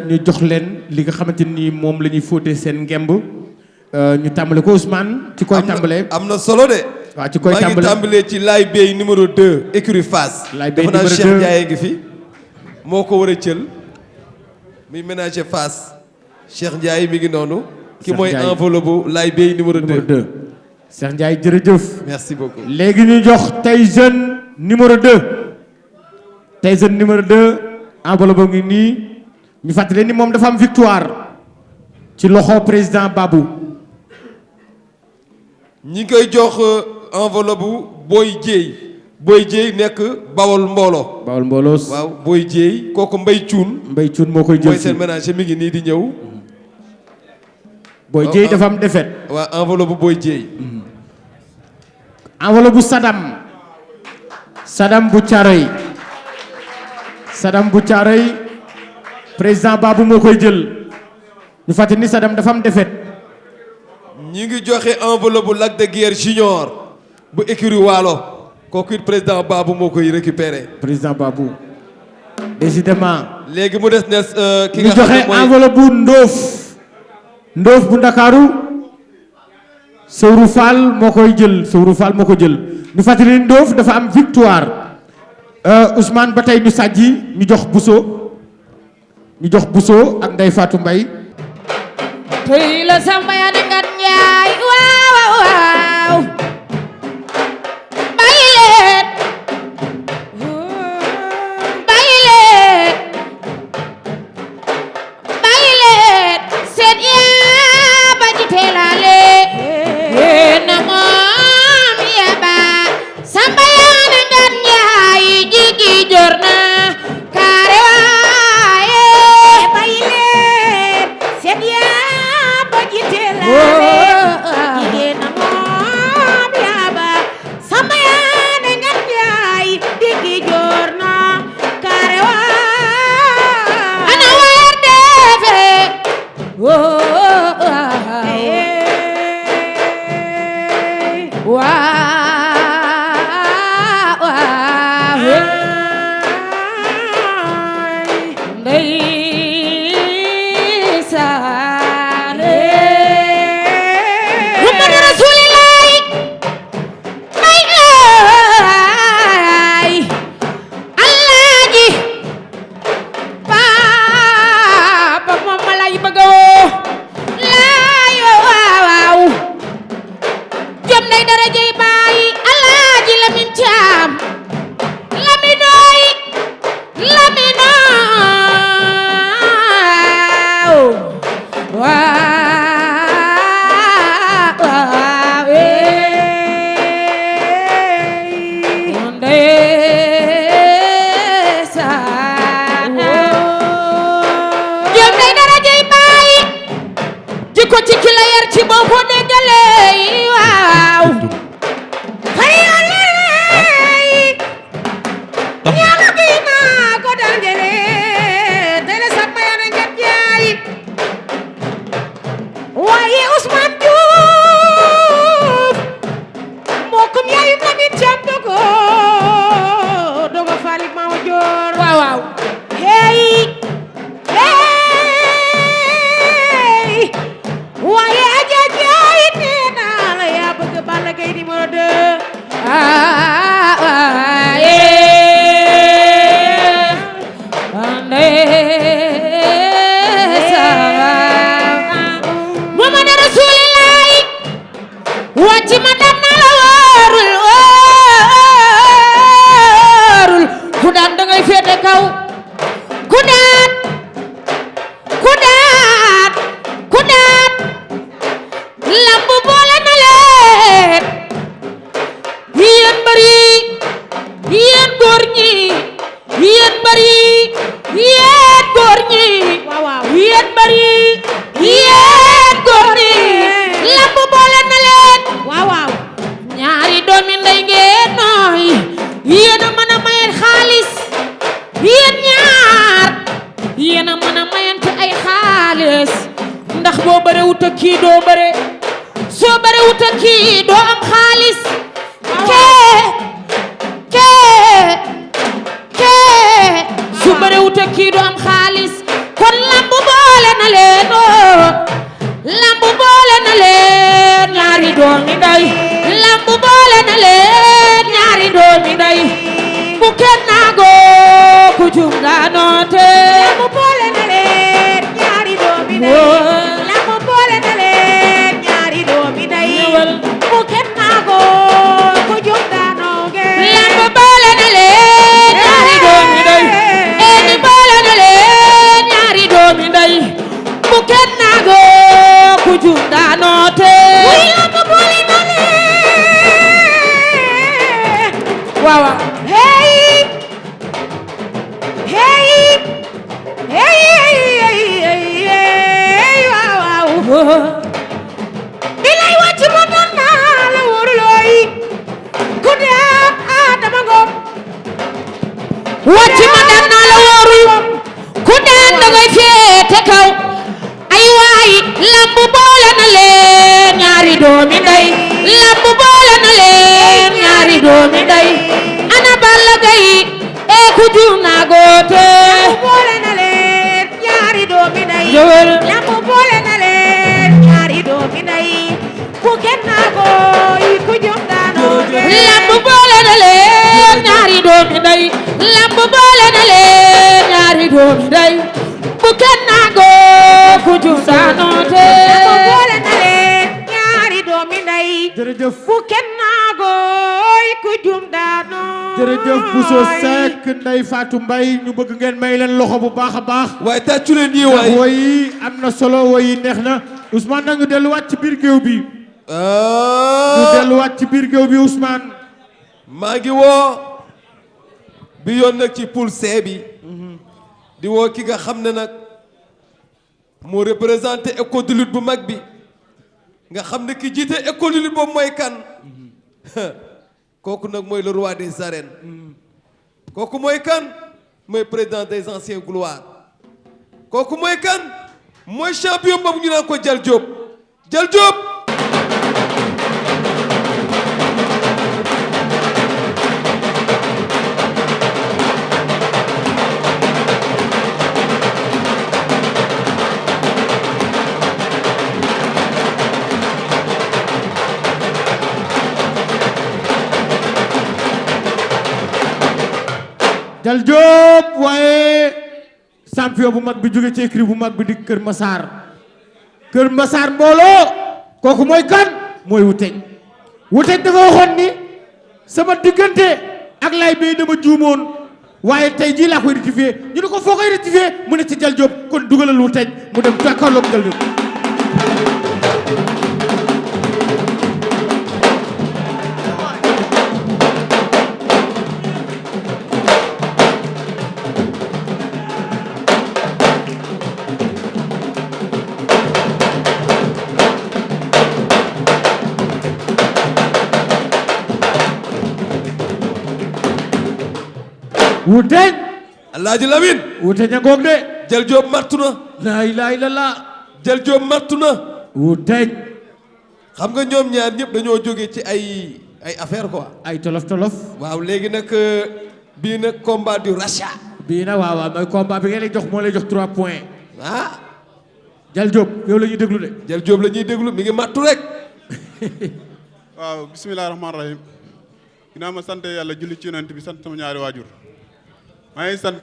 ñu jox leen li nga xamante ni moom la ñuy fóote seen ngemb ñu tàmbale ko Ousmane. ci koy tàmbalee am na solo de. waaw ci koy maa ngi tàmbalee ci Laye Bey numéro 2 écurie Fass. Laye Bey numéro 2 Cheikh Ndiaye ngi fi moo ko war a jël muy ménager Fass Cheikh Ndiaye mi ngi noonu. ki mooy enveloppe bu Laye Bey numéro 2. Cheikh Ndiaye jërëjëf. merci beaucoup. léegi ñu jox Tyson numéro 2. Tyson numéro 2 enveloppe ngi nii ñu fàttali ni moom dafa am victoire ci loxo président Babou. ñi ngi koy jox enveloppe bu Boy Dieye nekk Bawol Mbooloo. Bawol Mbooloo waaw Boy Dieye kooku Mbaye Thioune moo koy jël mooy seen ménager mi ngi nii di ñëw. Boy Dieye dafa am défaite. waaw enveloppe bu Boy Dieye. enveloppe bu Sadam bu Thiaroye président Babou moo koy jël ñu fàttali ni Sadam dafa am défaite. ñi ngi joxe enveloppe bu Lac de Guiers Junior bu écurie Waalo kooku it président Babou moo koy récupéré. président Babou décidément. léegi mu des ne ki nga xam ne mooy ñu joxe enveloppe bu Ndoof bu Ndakaaru Sowru Fall moo koy jël ñu fàttali ni Ndoof dafa am victoire Ousmane ba tey ñu sàjji ñu jox Bousso ak Ndeye Fatou Mbaye. tey la sama ya di ngat njaay waaw bàyyi leen seet yaa ba ji teelaale na moom ya ba samba ya di ngat njaay jigi jor na kaare waaye bàyyi leen seet yaa ba ji teelaale ko ci ki la yar ci boo ko déggalee waaw xëy na ñaama gi naa ko dangele dele sa mayana njat jaay waaye Ousmane Diouf mbokkum yaayum Lamine Thiam dogo faalik Maama Joor waaw waaw hey waaye aja jaay nee naa la yaa bëgg Balla Gaye numéro 2 Muhammad Rasulullah wàcc ma dam na la wóorul ku daan da ngay féete kaw ku daan lamb boole na leen yéen bari yéen góor ñi yéen bari yéen góor ñi yéen bari yéen góor ñi lamb boole na leen ñaari doomi ndey ngeen nooy yéen a mën a mayen xaalis yéen ñaar yéen a mën a mayante ay xaalis ndax boo bare wut ak kii doo bare soo bare wut ak kii doo am xaalis kee su bare wut ak kii doo am xaalis kon lamb boole na leen lamb boole na leen ñaari doomi ndey lamb boole na leen ñaari doomi ndey bu kenn naagoo ku jum nga noote lamb boole na leen ñaari doomi ndey lamb boole na leen ñaari doomi ndey bu kenn naagoo ku jum nga nooge lamb boole na leen ñaari doomi ndey eni boole na leen ñaari doomi ndey bu kenn naagoo ku jum nga noote lamb boole na leen waaw hey waaw bilay wàcc ma doon naa la wóorulooy ku daan Adama Ngom wàcc ma doon naa la wóorul ku daan dangay féete kaw ay waay lamb boole na leen ñaari doomi ndey lamb boole na leen ñaari doomi ndey ana Balla Gaye ku jum naa goote lamb boole na leen ñaari doomi ndey lamb boole na leen ñaari doomi ndey ku kenn naa gooy ku jum naa noote lamb boole na leen ñaari doomi ndey lamb boole na leen ñaari doomi ndey ku kenn naa gooy ku jum naa noote lamb boole na leen ñaari doomi ndey jërëjëf ku kenn naa gooy ku jum naa noote jërëjëf Bousso Seck Ndeye Fatou Mbaye ñu bëgg ngeen may leen loxo bu baax a baax waaye tàccu leen yi waay woy yi am na solo woy yi neex na Ousmane nag ñu delluwaat ci biir géew bi ñu delluwaat ci biir géew bi Ousmane maa ngi woo bi yoon nag ci poule C bi di woo ki nga xam ne nag moo représenté école de lutte bu mag bi nga xam ne ki jiite école de lutte boobu mooy kan kooku nag mooy le roi des arènes kooku mooy kan mooy président des anciens gloires kooku mooy kan mooy champion boobu ñu naan ko Jal Diop Jal Diop Jal Diop waaye champion bu mag bi jóge ci écurie bu mag bi di Kër Massar Kër Massar mbooloo kooku mooy kan mooy Wuteñ Wuteñ dafa waxoon ni sama diggante ak lay bay dama juumoon waaye tey jii laa koy rectifier ñu ne ko foo koy rectifier mu ne ci Jal Diop kon dugalal Wuteñ mu dem jàkkaarloog Jal Diop wuteñ Alaaji Lamine wuteñ a ngoog de jël Jóob mattu na laa ilaaha illallaah jël Jóob mattu na wuteñ xam nga ñoom ñaar ñëpp dañoo jóge ci ay affaire quoi ay tolof tolof waaw léegi nag bii nag combat du rachat bii nag waaw mooy combat bi ngeen lay jox moo lay jox 3 points ah Jal Diop yow la ñuy déglu de Jal Diop la ñuy déglu mi ngi mattu rek waaw bisimilah rahmaani rahim ginnaaw ma sant yàlla julli ci yonent bi sant sama ñaari waajur maa ngi sant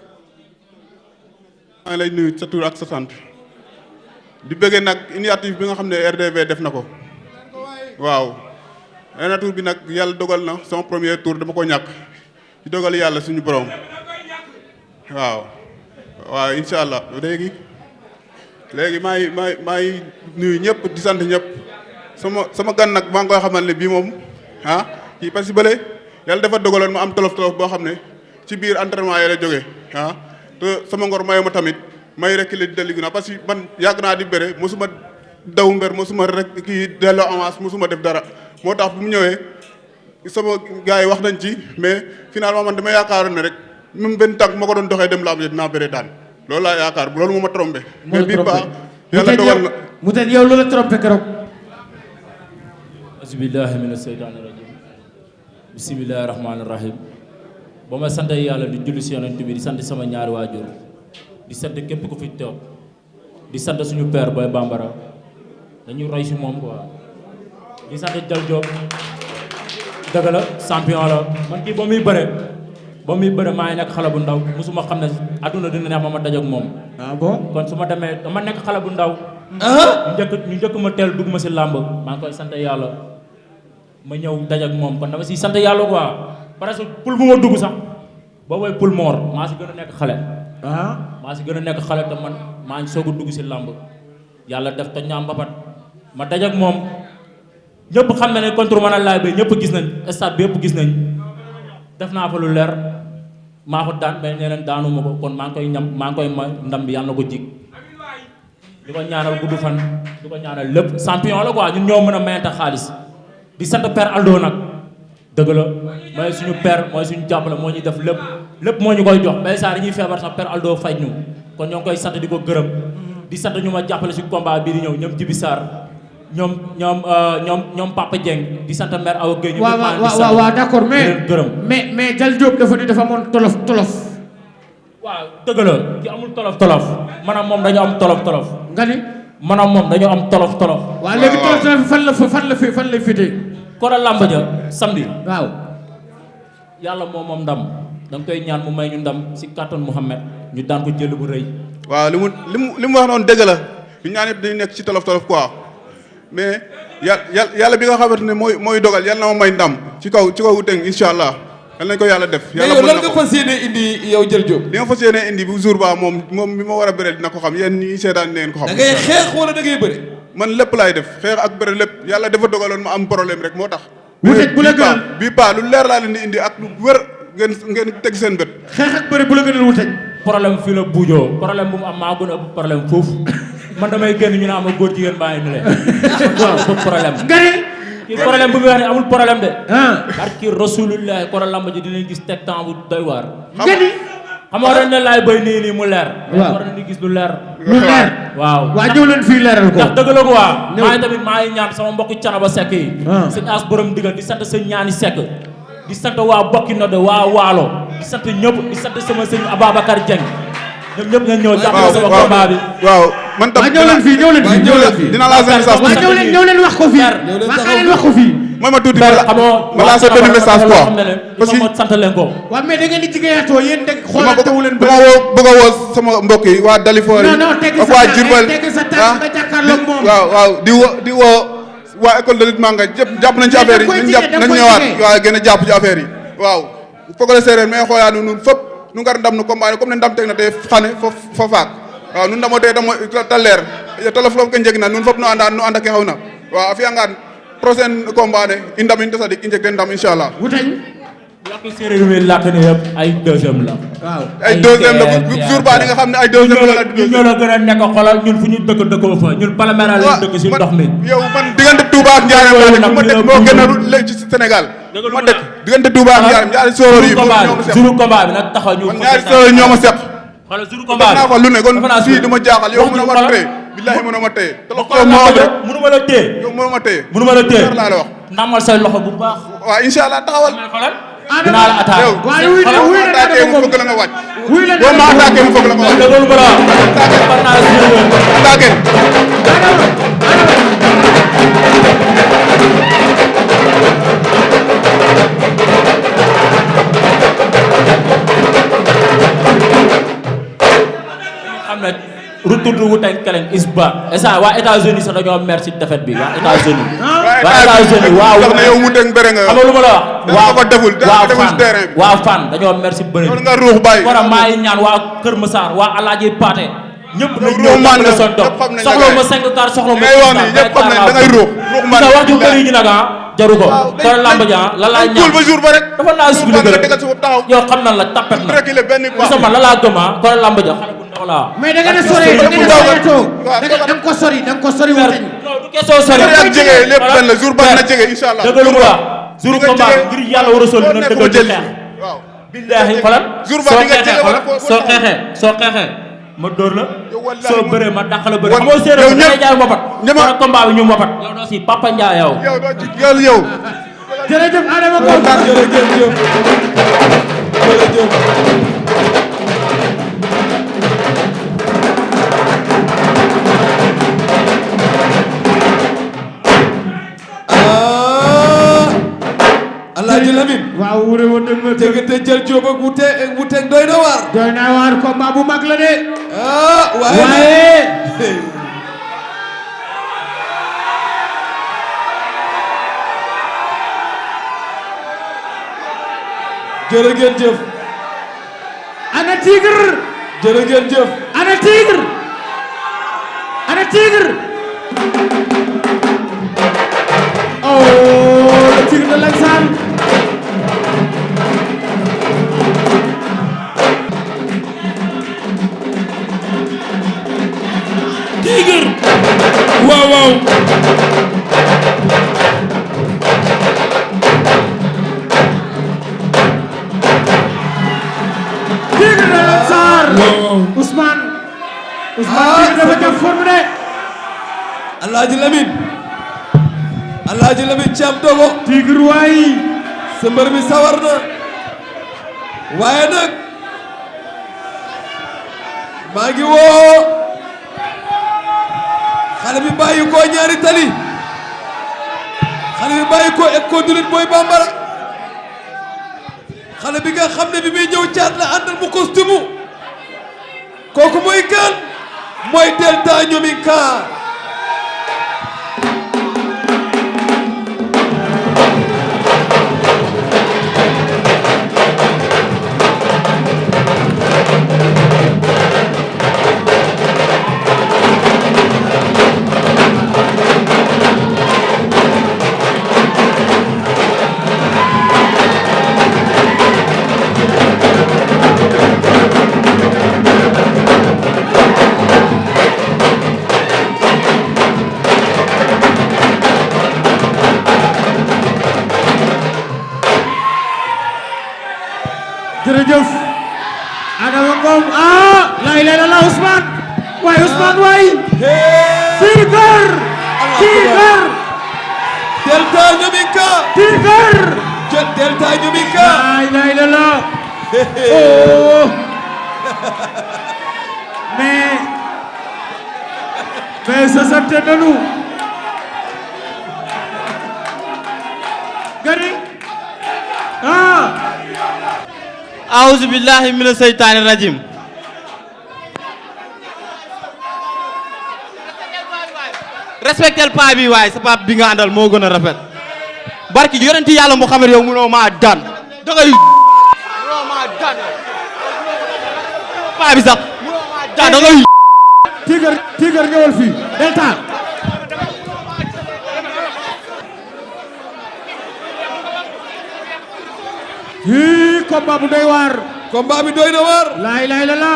maa ngi lay nuyu sa tur ak sa sant di bëggee nag initiative bi nga xam ne RDV def na ko waaw initiative bi nag yàlla dogal na sama premier tour dama ko ñàkk di dogal yàlla suñu borom waaw incha allah léegi maa ngi nuyu ñëpp di sant ñëpp sama gan nag maa ngi koy xamal ne bii moom kii parce que bële yàlla dafa dogaloon ma am tolof tolof boo xam ne ci biir entraînement yi la jógee te sama ngor mayu ma tamit may rek la di dellu ginnaaw parce que man yàgg naa di bëre mosuma daw mbër mosuma rek kii delloo avance mosuma def dara moo tax bu mu ñëwee sama gars yi wax nañ ci mais finalement man dama yaakaaroon ne rek même benn tànk ma ko doon doxee dem laa dinaa bëre daan loolu laa yaakaar loolu moo ma trompé. mais bii ba yàlla dogal na mu tëj yow lu la trompé keroog. asbillahi mina seytaani rajim bisimilahi rahmaani rahim ba ma sant yàlla di julli si yonent bi di sant sama ñaari waajur di sant képp ku fi toog di sant suñu père Boy Bambara dañu roy si moom quoi di sant Jal Diop dëgg la champion la man kii ba muy bëre maa ngi nekk xale bu ndaw musuma xam ne adduna dina neex ma daje ak moom. ah bon kon su ma demee dama nekk xale bu ndaw. ñu njëkk ma teel dugg ma si làmb maa ngi koy sant yàlla ma ñëw daje ak moom kon dama si sant yàlla quoi parce que poul bu ma dugg sax boobooy poul moor maa si gën a nekk xale. maa si gën a nekk xale te man maa ngi soog a dugg si làmb yàlla def toj ñaam mbapat ma daje ak moom ñëpp xam na ne contre man a laay ba ñëpp gis nañ stade bi yëpp gis nañ. def naa fa lu leer maa ko daan mais ñeneen daanu ma ko kon maa ngi koy may ndam bi yàlla na ko jig di ko ñaanal gudd fan di ko ñaanal lépp champion la quoi ñun ñoo mën a mayante xaalis di sant père Aldo nag dëgg la mooy suñu père mooy suñu jàppale moo ñuy def lépp moo ñu koy jox bay saa dañuy feebar sax père Aldo faj ñu kon ñoo ngi koy sant di ko gërëm di sant ñu ma jàppale si combat bii di ñëw ñoom Jibi Sarr ñoom Papa Dieng di sant mère Awa Gueye. waaw d'accord mais Jal Diop dafa ni dafa amoon tolof. waaw dëgg la ki amul tolof. maanaam moom dañoo am tolof. nga ni. maanaam moom dañoo am tolof. waaw léegi tolof fan la féetee. kora làmb ja samedi. waaw. yàlla moom ndam da nga koy ñaan mu may ñu ndam si kàttan Mouhamed ñu daan ko jël bu rëy. waaw li mu wax noonu dëgg la ñu ñaan yëpp dañu nekk ci tolof quoi. mais yàlla bi nga xamante ne mooy dogal yàlla na ma may ndam ci kaw Wuteng incha allah yal nañ ko yàlla def. yàlla mais yow lan nga fas yéene indi yow Jal Diop. li nga fas yéene indi bu jour ba moom bi ma war a bëreel dina ko xam yéen ñi seetaan neen ko xam. da ngay xeex wala da ngay bëre. man lépp laay def xeex ak bëre lépp yàlla dafa dogaloon ma am problème rek moo tax. Wuteng bu la gënal bii paa lu leer laa leen di indi ak lu wër ngeen teg seen bët. xeex ak bëre bu la gënal Wuteng. problème fii la buujoo problème bu mu am maa gën a ëpp problème foofu man damay génn ñu ne am góor jigéen baa ngi ni leen waaw problème kii problème bu muy wax ne amul problème de barki rasulullah kora lamb ji dinañ gis teg temps bu doy waar xam nga dañ ne laay bay nii mu leer war nañu gis lu leer waaw ñëw leen fii leeral ko ndax dëgg la ko waa maa ngi tamit maa ngi ñaan sama mbokki Canaba Seck yi sëñ as borom digal di sant sëñ ñaani Seck di sant waa bokki nodde waa waalo di sant ñëpp di sant sama sëñ Ababacar Dieng ñoom ñëpp ñëw jàppale sama combat bi waaw man tam ñëw leen fii dina la seen message ñëw leen wax ko fii wax ko fii mooy ma tuuti ma laa sa benn message quoi parce que sant leen ko waaw mais da ngeen di jigéeyatoo yéen dëgg xoolatawu leen dama bëgg a woo sama mbokk yi waa Dalifor yi ak waa Diourbel tegg sa tànk nga jàkkaarloog moom waaw di woo waa école de lutte Manga jàpp nañ ci affaire yi nañ ñëwaat waaw gën a jàpp ci affaire yi waaw fogole séeréer mais xooyaanu nun fop nu ngar ndam nu combat comme ne ndam teg na te xane fo faak waaw nun ndamo te ta leer tolof lof ke njeg na nun fop nu anda ke xaw na waaw a fiya ngaan prochaine combat ne i ndamin te sadik i njeg ten ndam inshallah Wuteng lakk séeréer mi lakk ne yëpp ay deuxième la waaw ay deuxième la jour ba ni nga xam ne ay deuxième la ñun ñoo la gën a nekk xolal ñun fu ñu dëkkoo fa ñun Palmera lañ dëkk si ndox mi yow man diggante Touba ak Ndiarème moo gën a ci Sénégal ma dëkk diggante Touba ak Njaareem ñaari sooroor yi ñoo ma seq jour combat bi nag taxaw ñu man ñaari sooroor yi ñoo ma seq xoolal jour combat bi naa ko lu ne kon fii du ma jaaxal yow mënoo ma téye billahi mënoo ma téye te loxo moo wax rek mënu ma la téye yow mënoo ma téye mënu ma la téye laa la wax ndamal say loxo bu baax waaw incha allah taxawal dinaa la attaqué yow boo ma attaqué mu fëgg la nga wàcc boo ma attaqué mu fëgg la nga wàcc loolu ma la attaqué xam ne retour de Wu-Tang Clan is back esa waa États-Unis sax dañoo mer ci défaite bi waa États-Unis waaw wax na yow Wu-Tang bëre nga xam nga lu ma la wax ko deful deful ci terrain bi waa fan dañoo mer ci bëre nga ruux bàyyi war a maa ngi ñaan waa Kër Massar waa Alaaji Paate ñëpp nañ ruux man ñëw son dox soxla ma 5 car soxla ma wax ni ñëpp xam nañ da ngay ruux man sa wax ju bëri ñi nag jaru ko kon lamb ja la laa ñaan ba jour ba rek dafa naa expliqué rek yow xam nan la tapet na sama la laa gëma kon lamb ja xale bu ndaw laa mais da nga ne sori da nga ne da nga ko sori da nga ko sori Wu-Tang non du question sori ak jege lépp benn la jour ba na jege inshallah dëgg lu la jour combat ngir yàlla war a sol dina dëggal di xeex billahi xolal jour ba di nga jege wala soo xeexee ma dóor la soo bëree ma dàq la bëri xamoo séeréer da ngay jaay mbapat kon combat bi ñu mbapat yow doo si Papa Ndiaye yow jërëjëf Adama Ngom jërëjëf Alaaji Lamine waaw wure woon na nga tegete jël Jóob ak Wu-Tang doy na waar doy na waar combat bu mag la de waaye jërë ngeen jëf ana Tigre jërë ngeen jëf ana Tigre ana Tigre oh le Tigre de Langsar Tigre waaw waaw Tigre de Langsar Ousmane Tigre dafa def forme de Alaaji Lamine Thiam Dogo Tigre waay sa mbër mi sawar na waaye nag maa ngi woo xale bi bàyyi ko ñaari tali xale bi bàyyi ko École de lutte Boy Bambara xale bi nga xam ne bi muy ñëw caat la àndal mu costume kooku mooy kan mooy Delta Ñominka jërëjëf Adama Ngom lay lay la Ousmane waay Ousmane waay Tigre Delta Ñominka Tigre Delta Ñominka lay la la oh mais sa sante nanu gari A'udhu billahi minash shaitanir rajim. Respectel paa bi waay sa pap bi nga àndal moo gën a rafet. Barki yonenti Yàlla Muhammad yow mënoo maa daan. Da ngay mënoo maa daan. Paa bi sax mënoo maa daan da ngay Tigre ñëwal fii Delta combat bu doy waar combat bi doy na waar laay la la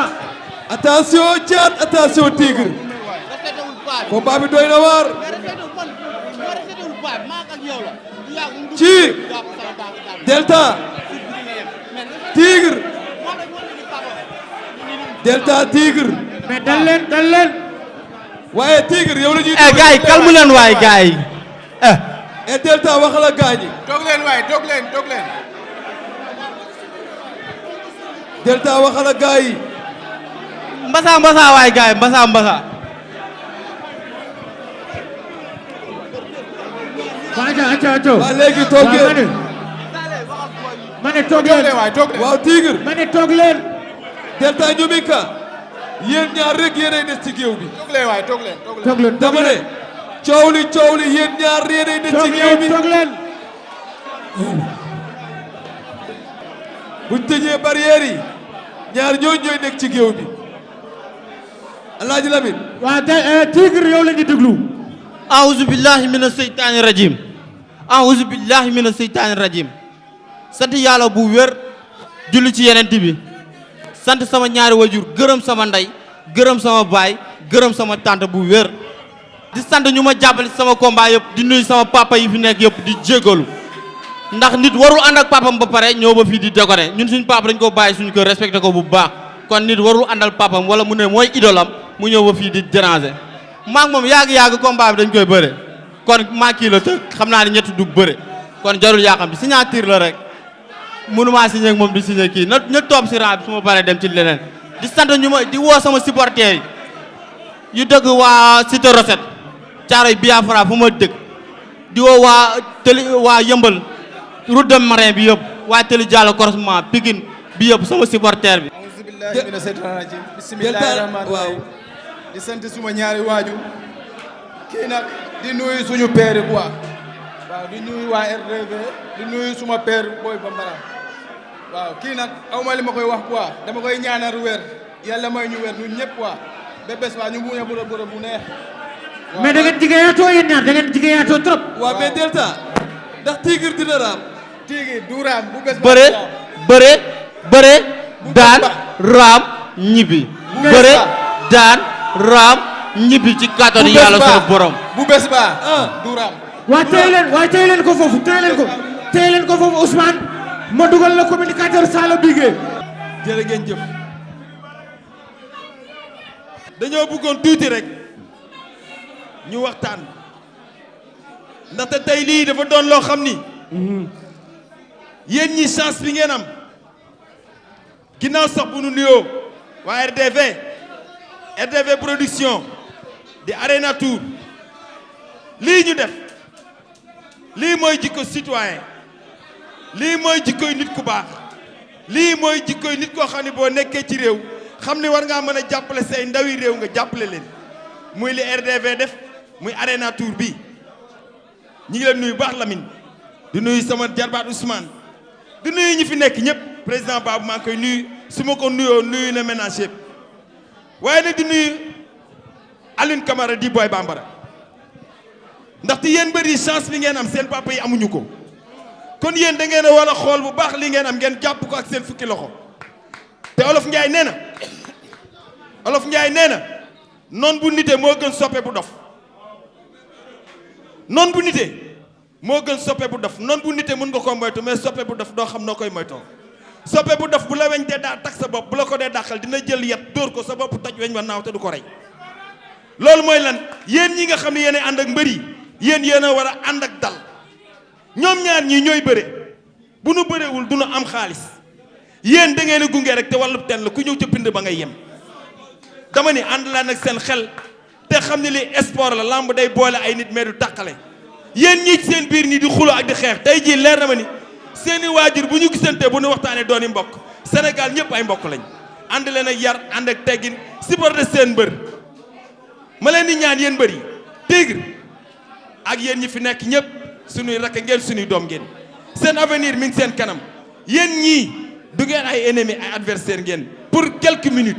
attention Thiat attention Tigre combat bi doy na waar ci Delta Tigre Delta Tigre mais dal leen waaye Tigre yow la ñuy gars yi calme leen waay gars yi et Delta waxal ak gars yi toog leen waay toog leen Delta waxal ak gars yi mbasa waay gars yi mbasa acca waa léegi toog ngeen ma ne toog leen waaw Tigre ma ne toog leen Delta Ñomika yéen ñaar rek yéenay des ci géew bi toog leen dama ne coow li yéen ñaar yéenay des ci géew bi toog leen buñ tëjee barrière yi ñaar ñooñu ñooy nekk ci géew bi Alaaji Lamine waa Tigre yow la ñu déglu a'uuzu billahi mina seytaani rajim a'uuzu billahi mina seytaani rajim sant yàlla bu wér julli ci yeneen bi sant sama ñaari wajur gërëm sama ndey gërëm sama baay gërëm sama tante bu wér di sant ñu ma jàppale sama combat yëpp di nuyu sama papa yi fi nekk yëpp di jégalu ndax nit warul ànd ak papam ba pare ñëw ba fii di déconné ñun suñu papa dañ ko bàyyi suñu kër respecté ko bu baax kon nit warul àndal papam wala mu ne mooy idolam mu ñëw ba fii di déranger maak moom yàgg combat bi dañ koy bëre kon maa kii la te xam naa ne ñett du bëre kon jarul yaa xam bi signature la rek mënumaa signé ak moom di signé kii na topp si rang bi su ma paree dem ci leneen di sant ñu ma di woo sama supporters yi yu dëgg waa Cité Recette Thiaroye Biafra fu ma dëgg di woo waa Yëmbal route de Marin bi yëpp waa Télé Diallo croisement Pikine bi yëpp sama supporter bi billahi mina seytaani rajim bismillahi rahmaani rahim di sant suma ñaari waajur kii nag di nuyu suñu père quoi waaw di nuyu waa RDV di nuyu suma père Boy Bambara waaw kii nag awma li ma koy wax quoi dama koy ñaanal wér yàlla may ñu wér ñun ñëpp quoi ba bés waa ñu muñe bërëb bu neex mais da ngeen jigéeyaatoo yéen ñaar da ngeen jigéeyaatoo trop waaw mais Delta ndax Tigre dina raam Tigre du raam bu bés bëre daan raam ñibbi bëre daan raam ñibbi ci kàttanu yàlla sama borom bu bés ba du raam waaye téye leen ko foofu téye leen ko foofu Ousmane ma dugal la communicateur Sala Bigué jërë ngeen jëf dañoo bëggoon tuuti rek ñu waxtaan ndaxte tey lii dafa doon loo xam ni yéen ñi chance bi ngeen am ginnaaw sax bu nu nuyoo waa RDV production di Arena Tour lii ñu def lii mooy jikko citoyen lii mooy jikkoy nit ku baax lii mooy jikkoy nit koo xam ne boo nekkee ci réew xam ne war ngaa mën a jàppale say ndawi réew nga jàppale leen muy li RDV def muy Arena Tour bi ñi ngi leen nuyu baax Lamine di nuyu sama jarbaat Ousmane di nuyu ñi fi nekk ñëpp président Babou maa ngi koy nuyu su ma ko nuyoo nuyu na ménage yëpp waaye nag di nuyu Aline Camara di Boy Bambara ndaxte yéen bëri chance bi ngeen am seen papa yi amuñu ko kon yéen da ngeen a war a xool bu baax li ngeen am ngeen jàpp ko ak seen fukki loxo te Olof Njaay nee na noon bu nite moo gën soppe bu dof noon bu nite moo gën soppe bu dof noon bu nite mën nga ko moytu mais soppe bu dof doo xam noo koy moytoo soppe bu dof bu la weñ dee daa tak sa bopp bu la ko dee dàqal dina jël yet dóor ko sa bopp toj weñ wa naaw te du ko rey loolu mooy lan yéen ñi nga xam ne yéen a ànd ak mbër yi yéen a war a ànd ak dal ñoom ñaar ñii ñooy bëre bu nu bërewul du nu am xaalis yéen da ngeen a gunge rek te wàllu ten la ku ñëw ca pind ba ngay yem dama ni ànd laan ak seen xel te xam ne li sport la lamb day boole ay nit mais du tàqale yéen ñii ci seen biir nii di xulo ak di xeex tey jii leer na ma ni seeni waajur bu ñu gisante bu ñu waxtaanee dooni mbokk Sénégal ñëpp ay mbokk lañ ànd leen ak yar ànd ak teggin supporter seen mbër ma leen di ñaan yéen mbër yi Tigre ak yéen ñi fi nekk ñëpp suñuy rakk ngeen suñuy doom ngeen seen avenir mi ngi seen kanam yéen ñii du ngeen ay ennemi ay adversaire ngeen pour quelques minutes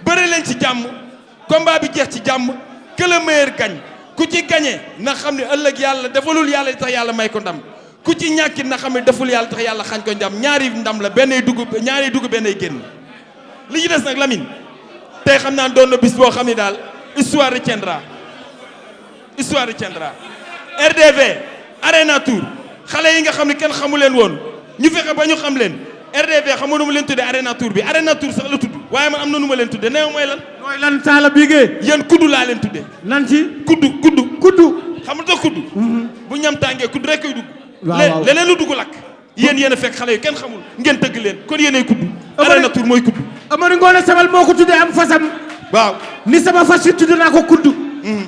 bëre leen ci jàmm combat bi jeex ci jàmm que le meilleur gagne ku ci gagné na xam ne ëllëg yàlla defalul yàlla li tax yàlla may ko ndam ku ci ñàkkit na xam ne deful yàlla tax yàlla xañ ko ndam ñaari ndam la benn dugg benn génn li ci des nag Lamine tey xam naa doon na bis boo xam ne daal histoire retiendra RDV Arena Tour xale yi nga xam ne kenn xamu leen woon ñu fexe ba ñu xam leen RDV xam nga nu ma leen tuddee Arena Tour bi Arena Tour sax la tudd waaye man am na nu ma leen tuddee neew mooy lan. mooy lan Talla Bigué. yéen kuddu laa leen tuddee. nan ci kuddu. xam nga kuddu. bu ñam tàngee kuddu rek koy dugg. waaw leneen lu dugg lakk. yéen a fekk xale yu kenn xamul ngeen tëgg leen kon yéenay kuddu. Arena Tour mooy kuddu. Amari Ngoone Sabel moo ko tuddee am fasam. waaw ni sama fas yi tudd naa ko kuddu.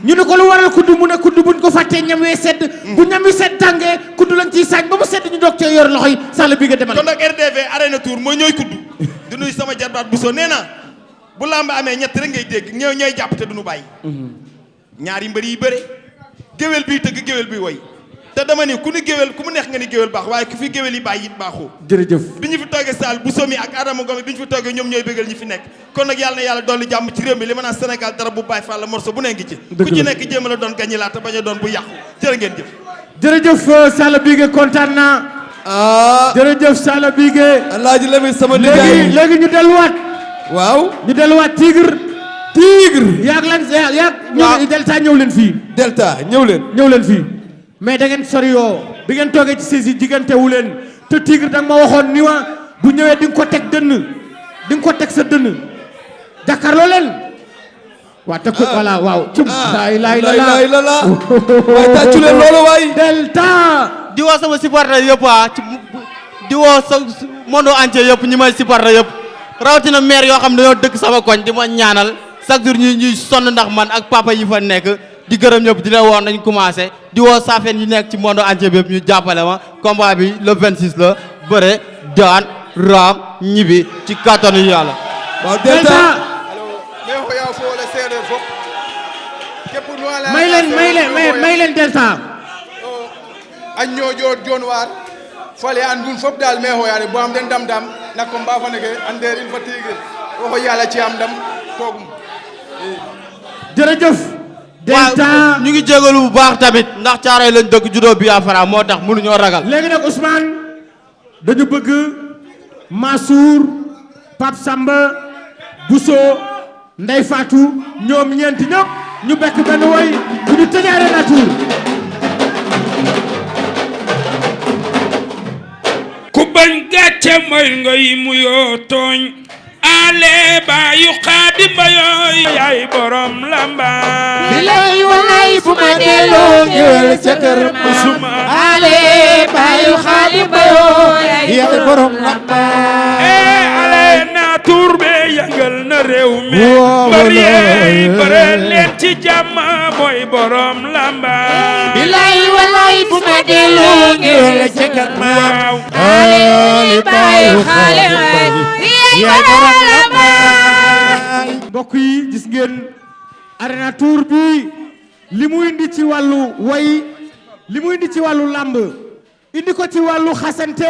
ñu ne ko lu waral kuddu mu ne kuddu buñ ko fàttee ñam wee sedd. bu ñam wi sedd tàngee kuddu lañ ciy saañ ba mu sedd ñu doog cee yor loxo yi Talla Bigué demal. kon nag RDV Arena Tour mooy ñooy kuddu. du nuy sama jarbaat bu soo nee naa bu làmb amee ñett rek ngay dégg ñooy jàpp te duñu bàyyi. ñaari mbër yi bëre géwél biy tëgg géwél biy woy te dama ni ku ni géwél ku mu neex nga ni géwél baax waaye ku fi géwél yi bàyyi it baaxoo. jërëjëf bi ñu fi toogee Sall bu somi ak Adama Ngom bi ñu fi toogee ñoom ñooy bëggal ñi fi nekk kon nag yàlla na yàlla dolli jàmm ci réew mi li ma naan Sénégal dara bu bàyyi fa la morceau bu ne ngi ci ku ci nekk jéem a la doon gañi laa te bañ a doon bu yàqu jërë ngeen jëf. jërëjëf Talla Bigué kontaan naa. jërëjëf Talla Bigué. Alaaji Lamine sama liggéey léegi ñu delluwaat. waaw ñu delluwaat Tigre. yaag lan yaag. ñëw Delta ñëw leen fii. Delta ñëw leen fii. mais da ngeen sori yoo bi ngeen toogee ci saisi diggante wu leen te Tigre da nga ma waxoon ni ma bu ñëwee di nga ko teg dënn di nga ko teg sa dënn jàkkaarloo leen. waa teg ko voilà waaw. laay la waaye tàccu leen loolu waay. Delta. di woo sama supporter yëpp ci di woo sa monde entier yëpp ñi may supporter yëpp rawatina maire yoo xam ne dañoo dëkk sama koñ di ma ñaanal chaque jour ñuy sonn ndax man ak papa yi fa nekk di gërëm ñëpp di leen woon nañ commencé di woo saafeen yi nekk ci monde entier bi yëpp ñu jàppale ma combat bi le 26 la bëre daan raam ñibbi ci kattanu yàlla. waaw Delta. may leen Delta. añ ñoo joor joon waar fale an dun fop daal mais xoyaane bo am den dam nak ko mbaa fa neke andeer il fa Tigre waxo yàlla ci am ndam toogum jërëjëf Delta ñu ngi jégalu bu baax tamit ndax caaray lañ dëkk juddoo Biafra moo tax mënuñoo ragal léegi nag Ousmane dañu bëgg Mansour Pape Samba Bousso Ndeye Fatou ñoom ñeenti ñëpp ñu bekk benn woy bu ñu tëjee Arena Tour ku bañ gàcce mooy ngoy mu yoo tooñ ale baayu Xaadim Mbayooy yaay borom lamba bilay walay bu ma delloo ngeel ca kër ma ale baayu Xaadim Mbayooy yaay borom lamba Arena Tour be yëngal na réew mi bari yeey bare leen ci jàmm mooy borom lamba bilay walay bu ma delloo ngeel ca kër ma ale baayu Xaadim yaay borom lamba mbokk yi gis ngeen Arena Tour bi li mu indi ci wàllu way li mu indi ci wàllu làmb indi ko ci wàllu xasante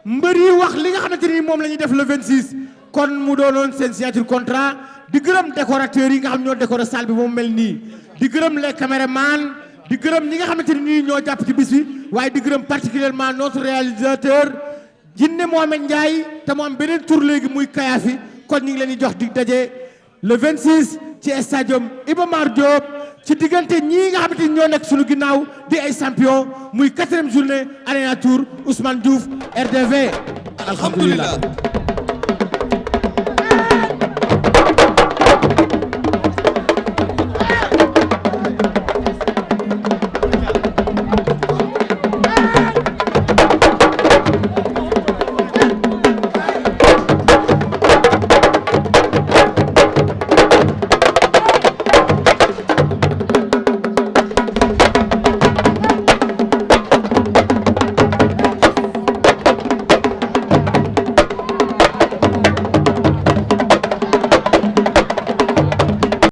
mbër yi wax li nga xamante ni moom la ñuy def le 26 kon mu doonoon seen signature contrat di gërëm décorateurs yi nga xam ñoo décoré salle bi moom mel nii di gërëm les caméramans di gërëm ñi nga xamante ni ñoo jàpp ci bis bi waaye di gërëm particulièrement notre réalisateur Jinne Mohamed Ndiaye te mu am beneen tour léegi muy Kayafi kon ñu ngi leen di jox dig daje le 26 ci stadium Iba Mar Diop ci diggante ñii nga xamante ni ñoo nekk suñu ginnaaw di ay champion muy 4e journée Arena Tour Ousmane Diouf RDV. alhamdulillah.